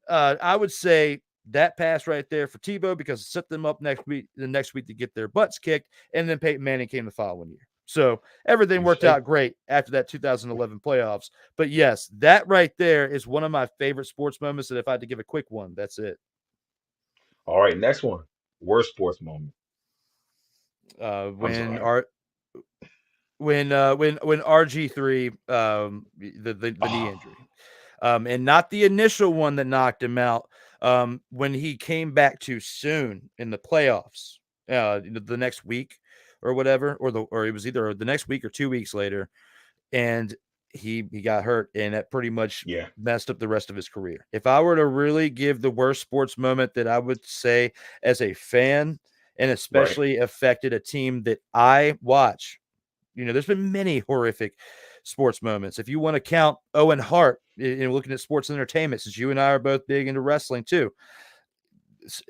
I would say that pass right there for Tebow because it set them up the next week to get their butts kicked, and then Peyton Manning came the following year. So everything worked Touche. out great after that 2011 playoffs. But yes, that right there is one of my favorite sports moments. And if I had to give a quick one, that's it. All right, next one. Worst sports moment. Uh, I'm when sorry. our when RG3 the knee Oh, injury, and not the initial one that knocked him out. When he came back too soon in the playoffs, the next week or whatever, or it was either the next week or 2 weeks later, and he got hurt, and that pretty much yeah, messed up the rest of his career. If I were to really give the worst sports moment that I would say as a fan, and right, especially affected a team that I watch, there's been many horrific sports moments. If you want to count Owen Hart, looking at sports entertainment, since you and I are both big into wrestling too,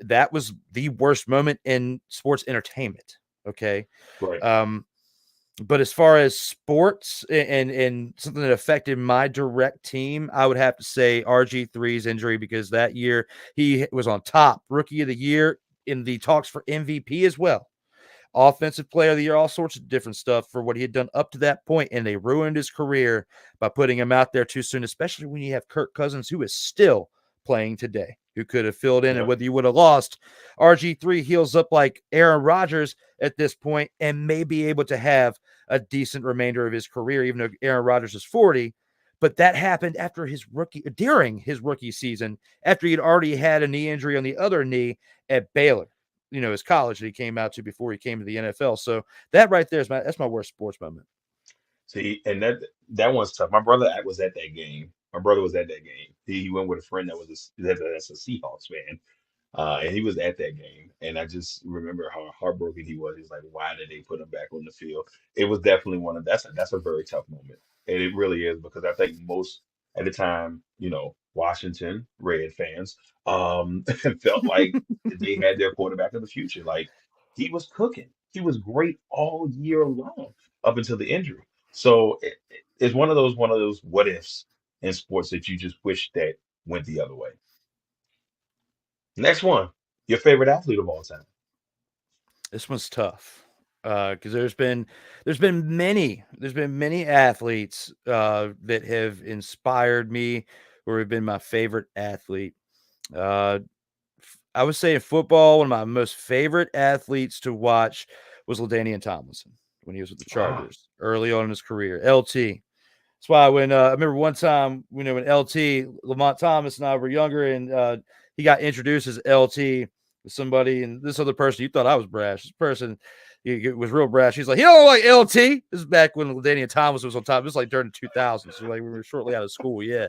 that was the worst moment in sports entertainment. Okay. right, Um, but as far as sports and something that affected my direct team, I would have to say RG3's injury, because that year he was on top, rookie of the year, in the talks for MVP as well. Offensive player of the year, all sorts of different stuff for what he had done up to that point, and they ruined his career by putting him out there too soon, especially when you have Kirk Cousins, who is still playing today, who could have filled in, and yep, whether you would have lost, RG3 heals up like Aaron Rodgers at this point and may be able to have a decent remainder of his career, even though Aaron Rodgers is 40. But that happened during his rookie season, after he'd already had a knee injury on the other knee at Baylor, his college that he came out to before he came to the NFL. So that right there that's my worst sports moment. See, and that one's tough. My brother was at that game. My brother was at that game. He went with a friend that's a Seahawks fan. And he was at that game, and I just remember how heartbroken he was. He's like, "Why did they put him back on the field?" It was definitely that's a very tough moment, and it really is, because I think most at the time, Washington Red fans, felt like they had their quarterback of the future. Like, he was cooking, he was great all year long up until the injury. So it's one of those what ifs in sports that you just wish that went the other way. Next one, your favorite athlete of all time. This one's tough because there's been many athletes that have inspired me or have been my favorite athlete. Uh, I would say in football, one of my most favorite athletes to watch was LaDainian Tomlinson when he was with the Ah, Chargers early on in his career. LT. That's why when I remember one time, when LT, Lamont Thomas, and I were younger, and he got introduced as LT with somebody, and this other person, you thought I was brash. This person he was real brash. He's like, he don't like LT. This is back when LaDainian Thomas was on top. This was like during the 2000s. So like we were shortly out of school. Yeah.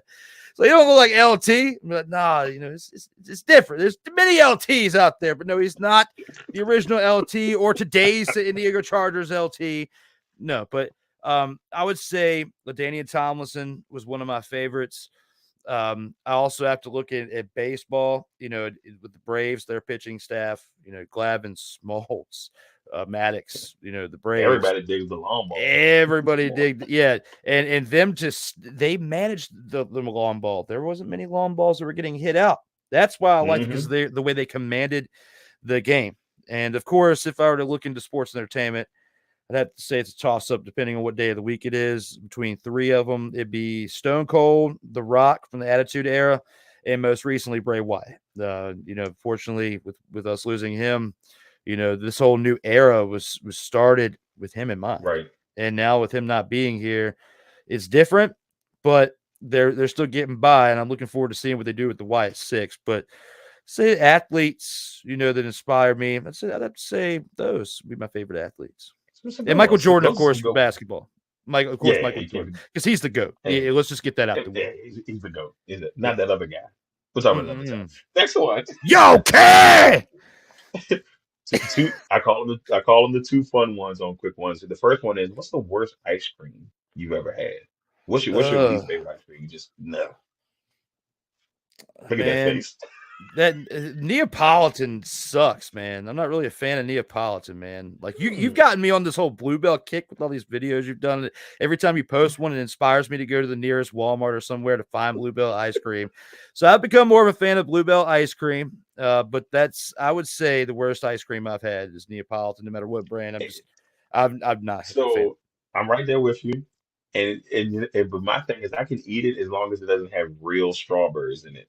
So you don't look like LT. I'm like, nah, it's different. There's many LTs out there, but no, he's not the original LT or today's San Diego Chargers LT. No, but I would say LaDainian Tomlinson was one of my favorites. I also have to look at baseball, with the Braves, their pitching staff, Glavine, Smoltz, Maddox, the Braves. everybody digs the long ball. Everybody did, yeah, and them they managed the long ball. There wasn't many long balls that were getting hit out. That's why I liked it, because Hmm. the way they commanded the game. And of course, if I were to look into sports entertainment, I'd have to say it's a toss up depending on what day of the week it is. Between three of them, it'd be Stone Cold, The Rock from the Attitude Era, and most recently Bray Wyatt. Fortunately, with us losing him, this whole new era was started with him in mind. Right. And now with him not being here, it's different, but they're still getting by, and I'm looking forward to seeing what they do with the Wyatt Six. But say athletes, that inspire me, I'd have to say those would be my favorite athletes. Some And good Michael ones. Jordan, of Those are course, some for good ones. basketball. Yeah, Michael he Jordan, can. because he's the GOAT. Hey, Yeah, let's just get that out the yeah, way. he's the goat. Yeah. Not that other guy. We'll talk about another time. Mm-mm. Next one. Yo, K! I call them the two fun ones on quick ones. The first one is, what's the worst ice cream you've ever had? What's your least Uh, favorite ice cream? You just no. Look at that man, face. That Neapolitan sucks, man. I'm not really a fan of Neapolitan, man. Like you've Hmm. gotten me on this whole Bluebell kick with all these videos you've done. Every time you post one, it inspires me to go to the nearest Walmart or somewhere to find Bluebell ice cream. So I've become more of a fan of Bluebell ice cream. But that's, I would say, the worst ice cream I've had is Neapolitan, no matter what brand. I'm not a fan. So I'm right there with you. But my thing is, I can eat it as long as it doesn't have real strawberries in it.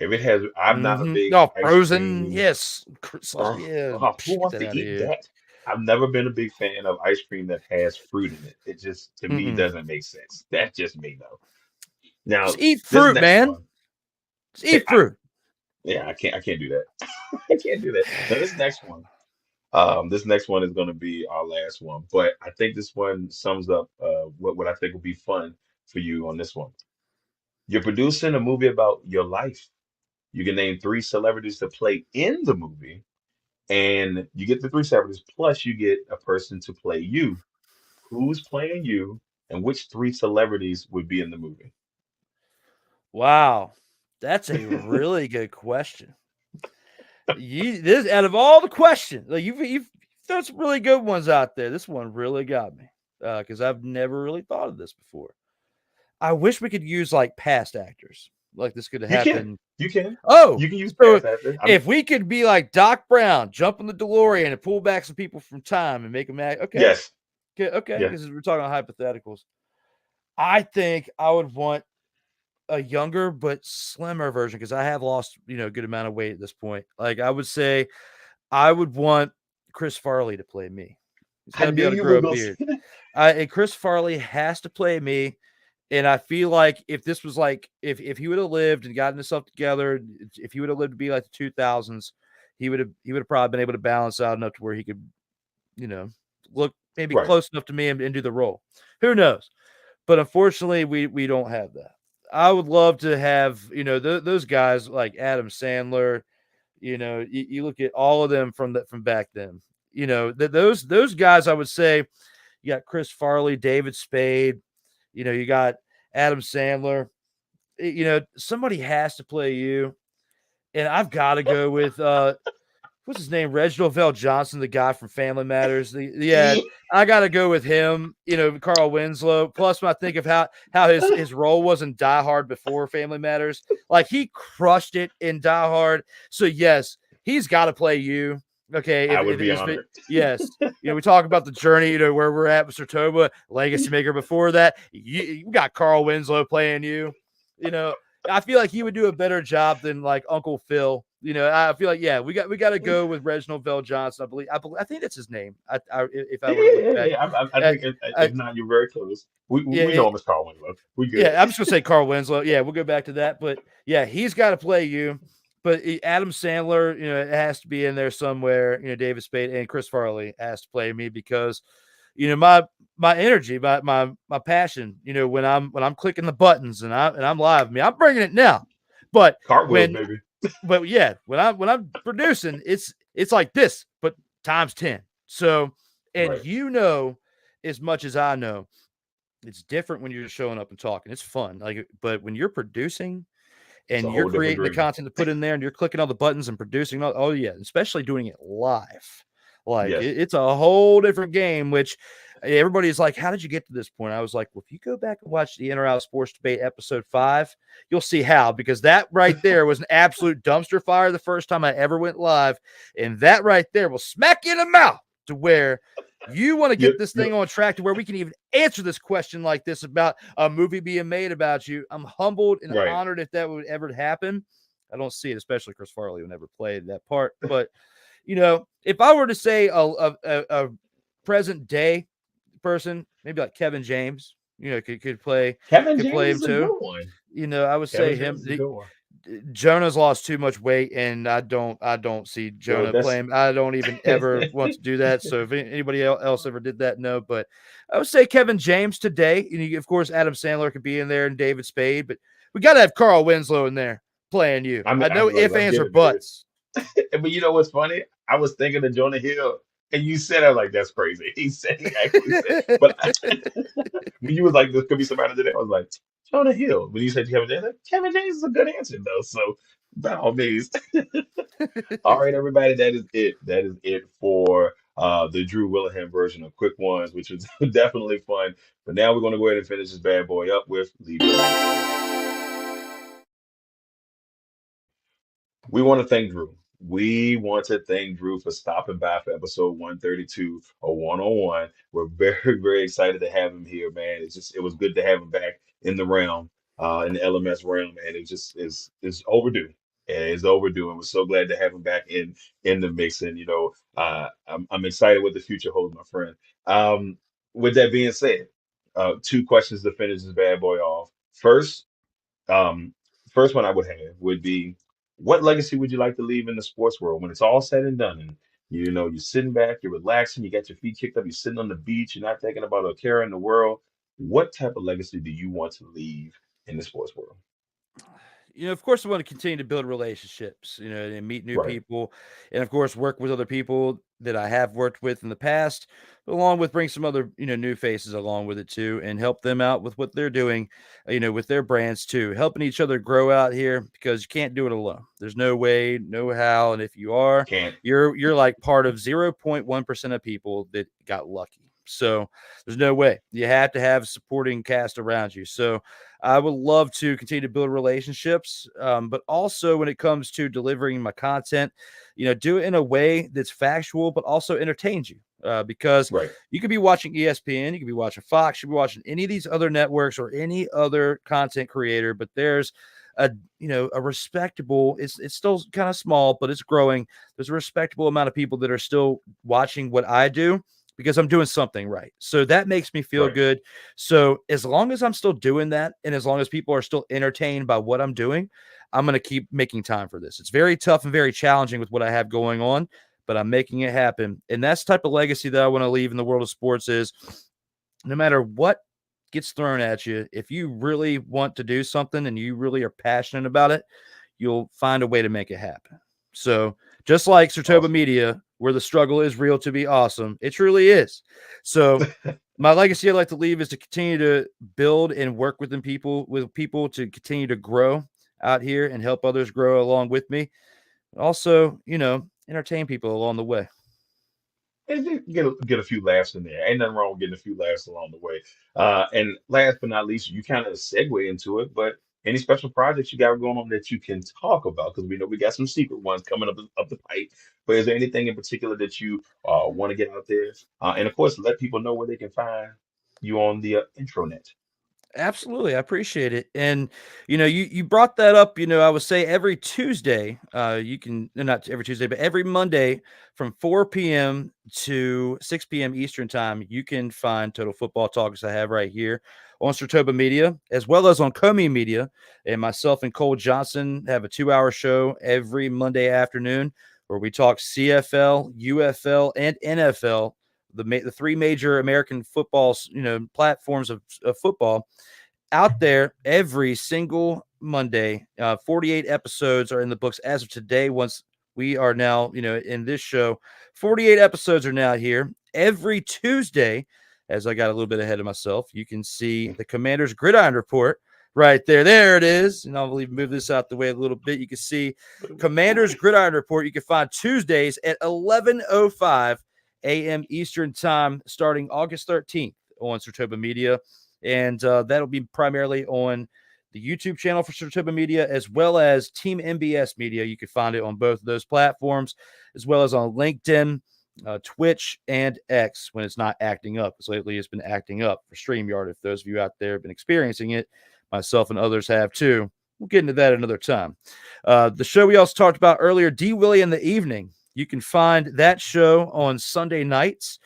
If it has, I'm not a big Oh, ice frozen, cream. yes. Oh, Yeah, who get wants that to out of eat here. that? I've never been a big fan of ice cream that has fruit in it. It just, to me, Mm-mm. doesn't make sense. That's just me, though. Just Now, eat this fruit, next man. one, Just eat I, fruit. yeah, I can't do that. I can't do that. Now, this next one is going to be our last one, but I think this one sums up what I think will be fun for you on this one. You're producing a movie about your life. You can name three celebrities to play in the movie, and you get the three celebrities, plus you get a person to play you. Who's playing you, and which three celebrities would be in the movie? Wow. That's a really good question. This out of all the questions, like you've thrown some really good ones out there. This one really got me. Because I've never really thought of this before. I wish we could use like past actors. Like this could You can, happen. you can, Oh, you can use so past actors. if we could be like Doc Brown, jump in the DeLorean and pull back some people from time and make them act okay. Yes, Okay, yeah. because we're talking hypotheticals. I think I would want a younger but slimmer version because I have lost, a good amount of weight at this point. Like I would say I would want Chris Farley to play me. He's got I to be knew able to you grow were a going to beard. say that. And Chris Farley has to play me. And I feel like if this was like if he would have lived and gotten himself together, if he would have lived to be like the 2000s, he would have probably been able to balance out enough to where he could, you know, look maybe Right. close enough to me and do the role. Who knows? But unfortunately, we don't have that. I would love to have, those guys like Adam Sandler. You look at all of them from back then. Those guys. I would say you got Chris Farley, David Spade. You got Adam Sandler. Somebody has to play you, and I've got to go with what's his name? Reginald Vell Johnson, the guy from Family Matters. Yeah, I got to go with him. Carl Winslow. Plus, when I think of how his role was in Die Hard before Family Matters, like he crushed it in Die Hard. So yes, he's got to play you. Okay, I if, would if, be if it, honored. yes, we talk about the journey, where we're at with SIRTOBA, Legacy Maker. Before that, you got Carl Winslow playing you. I feel like he would do a better job than like Uncle Phil. I feel like we got to go with Reginald Vell Johnson. I think that's his name. If I Yeah, were to look yeah, back, yeah. I uh, think uh, if not, you're very close. yeah, We know him as Carl Winslow. We good. yeah. I'm just gonna say Carl Winslow. Yeah, we'll go back to that. But yeah, he's got to play you. But Adam Sandler, it has to be in there somewhere. David Spade and Chris Farley has to play me because, my energy, my passion. When I'm clicking the buttons and I'm live. I'm bringing it now. But Cartwheels, when baby. but yeah, when I'm producing, it's like this, but times 10. So, and Right. as much as I know, it's different when you're just showing up and talking. It's fun. But when you're producing It's a and you're whole different creating the dream. content to put in there and you're clicking all the buttons and producing, oh yeah, especially doing it live. Like Yes. it's a whole different game, which everybody's like, how did you get to this point? I was like, well, if you go back and watch the In or Out Sports Debate episode 5, you'll see how, because that right there was an absolute dumpster fire the first time I ever went live. And that right there will smack you in the mouth to where you want to Yep. get this thing on track to where we can even answer this question like this about a movie being made about you. I'm humbled and Right. honored if that would ever happen. I don't see it, especially Chris Farley who never played that part. But if I were to say a present day person, maybe like Kevin James, could play Kevin could play James him is a too. good one. I would Kevin say James him. is a good one. Jonah's lost too much weight, and I don't see Yo, Jonah that's playing. I don't even ever want to do that. So if anybody else ever did that, no. But I would say Kevin James today. Of course, Adam Sandler could be in there and David Spade, but we got to have Carl Winslow in there playing you. I know I'm like, if, let's ands, get or it, baby. buts. But you know what's funny? I was thinking of Jonah Hill. And you said, I was like, that's crazy. He actually said, but when you was like, this could be somebody today, I was like, Jonah Hill. When you said Kevin James, like, Kevin James is a good answer though. So by all means. All right, everybody, that is it. That is it for the Drew Willingham version of Quick Ones, which was definitely fun. But now we're going to go ahead and finish this bad boy up with Leave Your Legacy. We want to thank Drew. We want to thank Drew for stopping by for episode 132 of 101. We're very, very excited to have him here, man. It was good to have him back in the realm, in the LMS realm, and it just is overdue. And it's overdue, and we're so glad to have him back in the mix. And I'm excited what the future holds, my friend. With that being said, two questions to finish this bad boy off. Um, first one I would have would be, what legacy would you like to leave in the sports world when it's all said and done? And you're sitting back, you're relaxing, you got your feet kicked up, you're sitting on the beach, you're not thinking about a care in the world. What type of legacy do you want to leave in the sports world? Of course, I want to continue to build relationships, and meet new Right. people, and of course, work with other people that I have worked with in the past, along with bring some other, new faces along with it too, and help them out with what they're doing, with their brands too, helping each other grow out here because you can't do it alone. There's no way, no how, and if you are, Can't. you're like part of 0.1% of people that got lucky. So there's no way. You have to have a supporting cast around you. So I would love to continue to build relationships, but also when it comes to delivering my content, do it in a way that's factual, but also entertains you. Because Right. you could be watching ESPN, you could be watching Fox, you could be watching any of these other networks or any other content creator, but there's a respectable, it's still kind of small, but it's growing. There's a respectable amount of people that are still watching what I do because I'm doing something right. So that makes me feel Right. good. So as long as I'm still doing that, and as long as people are still entertained by what I'm doing, I'm going to keep making time for this. It's very tough and very challenging with what I have going on, but I'm making it happen. And that's the type of legacy that I want to leave in the world of sports is no matter what gets thrown at you, if you really want to do something and you really are passionate about it, you'll find a way to make it happen. So just like SIRTOBA Awesome. Media, where the struggle is real to be awesome, it truly is. So my legacy I'd like to leave is to continue to build and work with people to continue to grow out here and help others grow along with me. Also, entertain people along the way. And you get a few laughs in there. Ain't nothing wrong with getting a few laughs along the way. And last but not least, you kind of segue into it, but any special projects you got going on that you can talk about? Because we know we got some secret ones coming up the pipe. But is there anything in particular that you want to get out there? And of course, let people know where they can find you on the intranet. Absolutely. I appreciate it. And you brought that up, I would say every Tuesday, you can not every Tuesday, but every Monday from 4 p.m. to 6 p.m. Eastern time, you can find Total Football Talks I have right here on SIRTOBA Media, as well as on Comey Media. And myself and Cole Johnson have a 2-hour show every Monday afternoon where we talk CFL, UFL, and NFL, the three major American football, platforms of football out there every single Monday. 48 episodes are in the books as of today. Once we are now, in this show, 48 episodes are now here. Every Tuesday, as I got a little bit ahead of myself, you can see the Commander's Gridiron Report right there. There it is. And I'll even move this out the way a little bit. You can see Commander's Gridiron Report. You can find Tuesdays at 11:05 a.m. Eastern time, starting August 13th on SIRTOBA Media. And that'll be primarily on the YouTube channel for SIRTOBA Media, as well as Team MBS Media. You can find it on both of those platforms, as well as on LinkedIn, Twitch, and X when it's not acting up. Because lately it's been acting up for StreamYard. If those of you out there have been experiencing it, myself and others have too. We'll get into that another time. The show we also talked about earlier, D. Willie in the Evening. You can find that show on Sunday nights,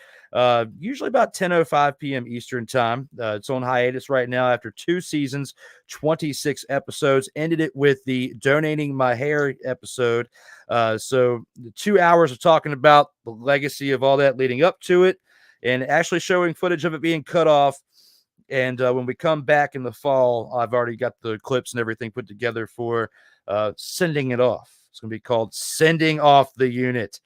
usually about 10:05 p.m. Eastern time. It's on hiatus right now after 2 seasons, 26 episodes. Ended it with the Donating My Hair episode. So the 2 hours of talking about the legacy of all that leading up to it and actually showing footage of it being cut off. And when we come back in the fall, I've already got the clips and everything put together for Sending It Off. It's going to be called Sending Off the Unit.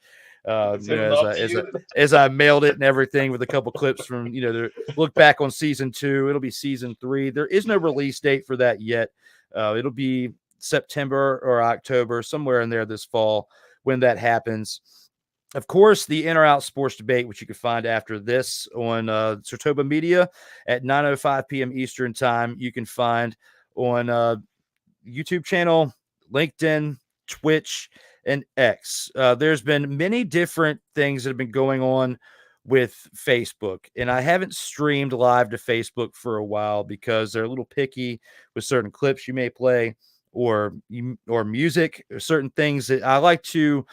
Send it off to you. As I mailed it and everything with a couple clips from, the look back on season 2. It'll be season 3. There is no release date for that yet. It'll be September or October, somewhere in there this fall when that happens. Of course, the In or Out Sports Debate, which you can find after this on SIRTOBA Media at 9:05 p.m. Eastern Time. You can find on YouTube channel, LinkedIn, Twitch, and X. There's been many different things that have been going on with Facebook, and I haven't streamed live to Facebook for a while because they're a little picky with certain clips you may play or music, or certain things that I like to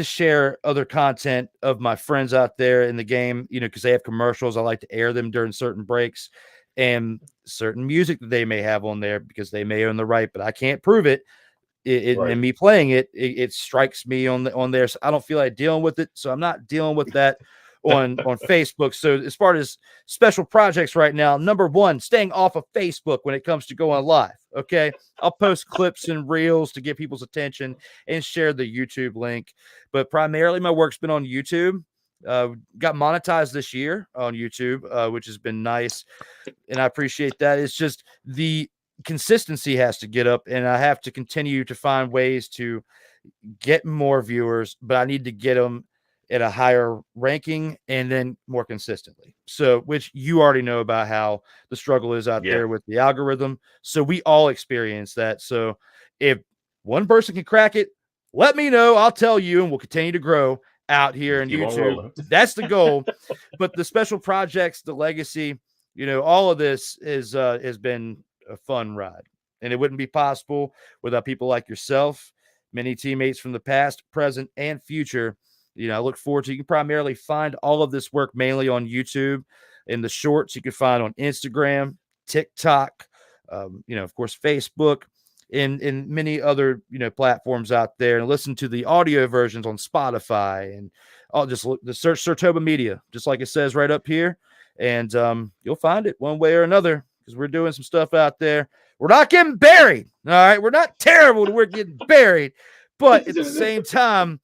share other content of my friends out there in the game, because they have commercials. I like to air them during certain breaks, and certain music that they may have on there because they may own the right, but I can't prove it. Right. And me playing it strikes me on there. So I don't feel like dealing with it. So I'm not dealing with that on Facebook. So as far as special projects right now, number 1, staying off of Facebook when it comes to going live. Okay. I'll post clips and reels to get people's attention and share the YouTube link. But primarily my work's been on YouTube. Got monetized this year on YouTube, which has been nice. And I appreciate that. It's just the consistency has to get up, and I have to continue to find ways to get more viewers, but I need to get them at a higher ranking and then more consistently. So, which you already know about how the struggle is out there with the algorithm. So we all experience that. So if one person can crack it, let me know. I'll tell you, and we'll continue to grow out here in YouTube. That's the goal. But the special projects, the legacy, all of this has been a fun ride, and it wouldn't be possible without people like yourself, many teammates from the past, present, and future. I look forward to, you can primarily find all of this work mainly on YouTube. In the shorts you can find on Instagram, TikTok, of course, Facebook, and many other, platforms out there, and listen to the audio versions on Spotify, and I'll just search SIRTOBA Media, just like it says right up here. And you'll find it one way or another, because we're doing some stuff out there. We're not getting buried. All right. We're not terrible. We're getting buried. But at the same time,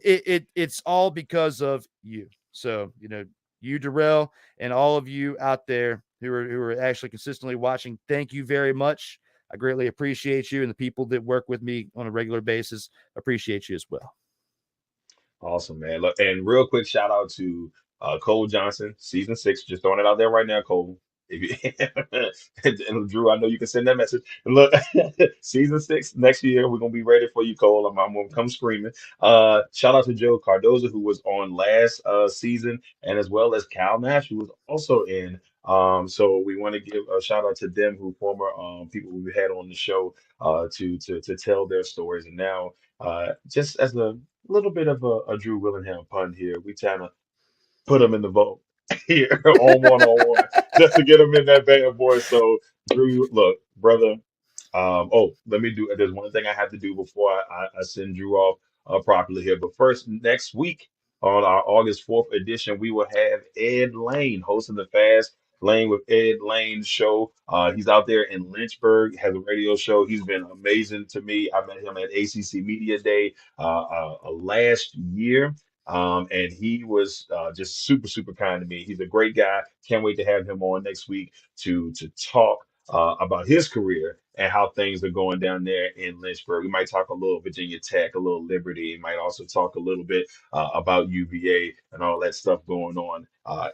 it's all because of you. So, you, Darrell, and all of you out there who are actually consistently watching, thank you very much. I greatly appreciate you, and the people that work with me on a regular basis appreciate you as well. Awesome, man. Look, and real quick shout out to Cole Johnson, season 6. Just throwing it out there right now, Cole. And Drew, I know you can send that message. And look, season 6 next year, we're gonna be ready for you, Cole. I'm gonna come screaming. Shout out to Joe Cardoza, who was on last season, and as well as Cal Nash, who was also in. So we want to give a shout out to them, who former people we had on the show to tell their stories. And now, just as a little bit of a Drew Willingham pun here, we trying to put them in the vote here on one just to get them in that bad boy. So Drew, look, brother. There's one thing I have to do before I send Drew off properly here. But first, next week on our August 4th edition, we will have Ed Lane hosting the Fast Lane with Ed Lane show. He's out there in Lynchburg, has a radio show. He's been amazing to me. I met him at ACC Media Day last year. And he was just super, super kind to me. He's a great guy. Can't wait to have him on next week to talk about his career and how things are going down there in Lynchburg. We might talk a little Virginia Tech, a little Liberty. We might also talk a little bit about UVA and all that stuff going on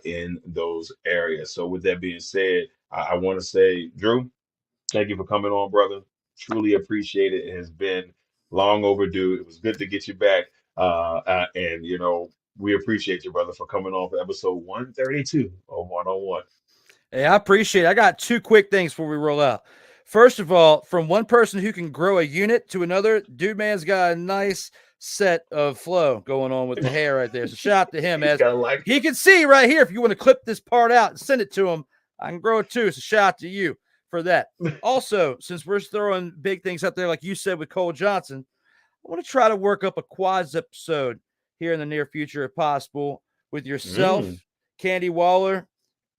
in those areas. So with that being said, I want to say, Drew, thank you for coming on, brother. Truly appreciate it. It has been long overdue. It was good to get you back. And we appreciate you, brother, for coming on for episode 132 of 101. Hey, I appreciate it. I got 2 quick things before we roll out. First of all, from one person who can grow a unit to another, dude man's got a nice set of flow going on with the hair right there. So shout out to him. As he can see right here, if you want to clip this part out and send it to him, I can grow it too. So shout out to you for that. Also, since we're throwing big things out there, like you said with Cole Johnson, I want to try to work up a quads episode here in the near future, if possible, with yourself, Candy Waller,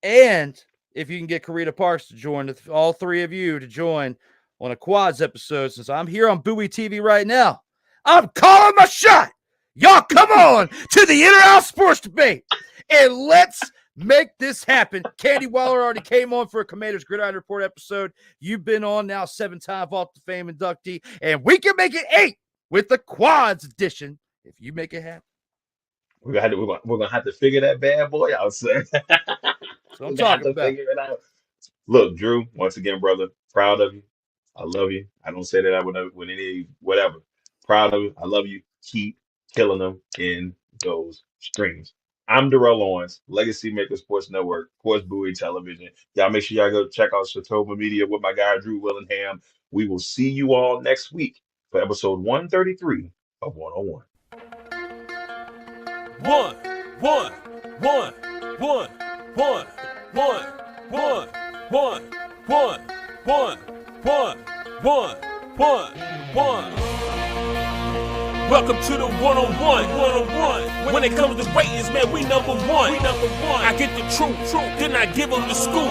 and if you can get Karita Parks to join, all 3 of you to join on a quads episode, since I'm here on Bowie TV right now. I'm calling my shot. Y'all come on to the In-House Sports Debate and let's make this happen. Candy Waller already came on for a Commander's Gridiron Report episode. You've been on now 7-time Vault of Fame inductee, and we can make it 8 with the Quads edition if you make it happen. We're gonna have to figure that bad boy out, sir. So I'm talking about. Figure it out. Look, Drew, once again, brother, proud of you. I love you. I don't say that with any whatever. Proud of you. I love you. Keep killing them in those streams. I'm Darrell Owens, Legacy Maker Sports Network, Sports Buoy Television. Y'all make sure y'all go check out SIRTOBA Media with my guy Drew Willingham. We will see you all next week for episode 133 of 101. One, one, one, one, one, one, one, one, one, one, one, one, one, one. Welcome to the one-on-one. When it comes to ratings, man, we number one. I get the truth, then I give them the scoop.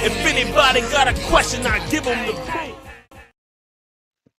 If anybody got a question, I give them the proof.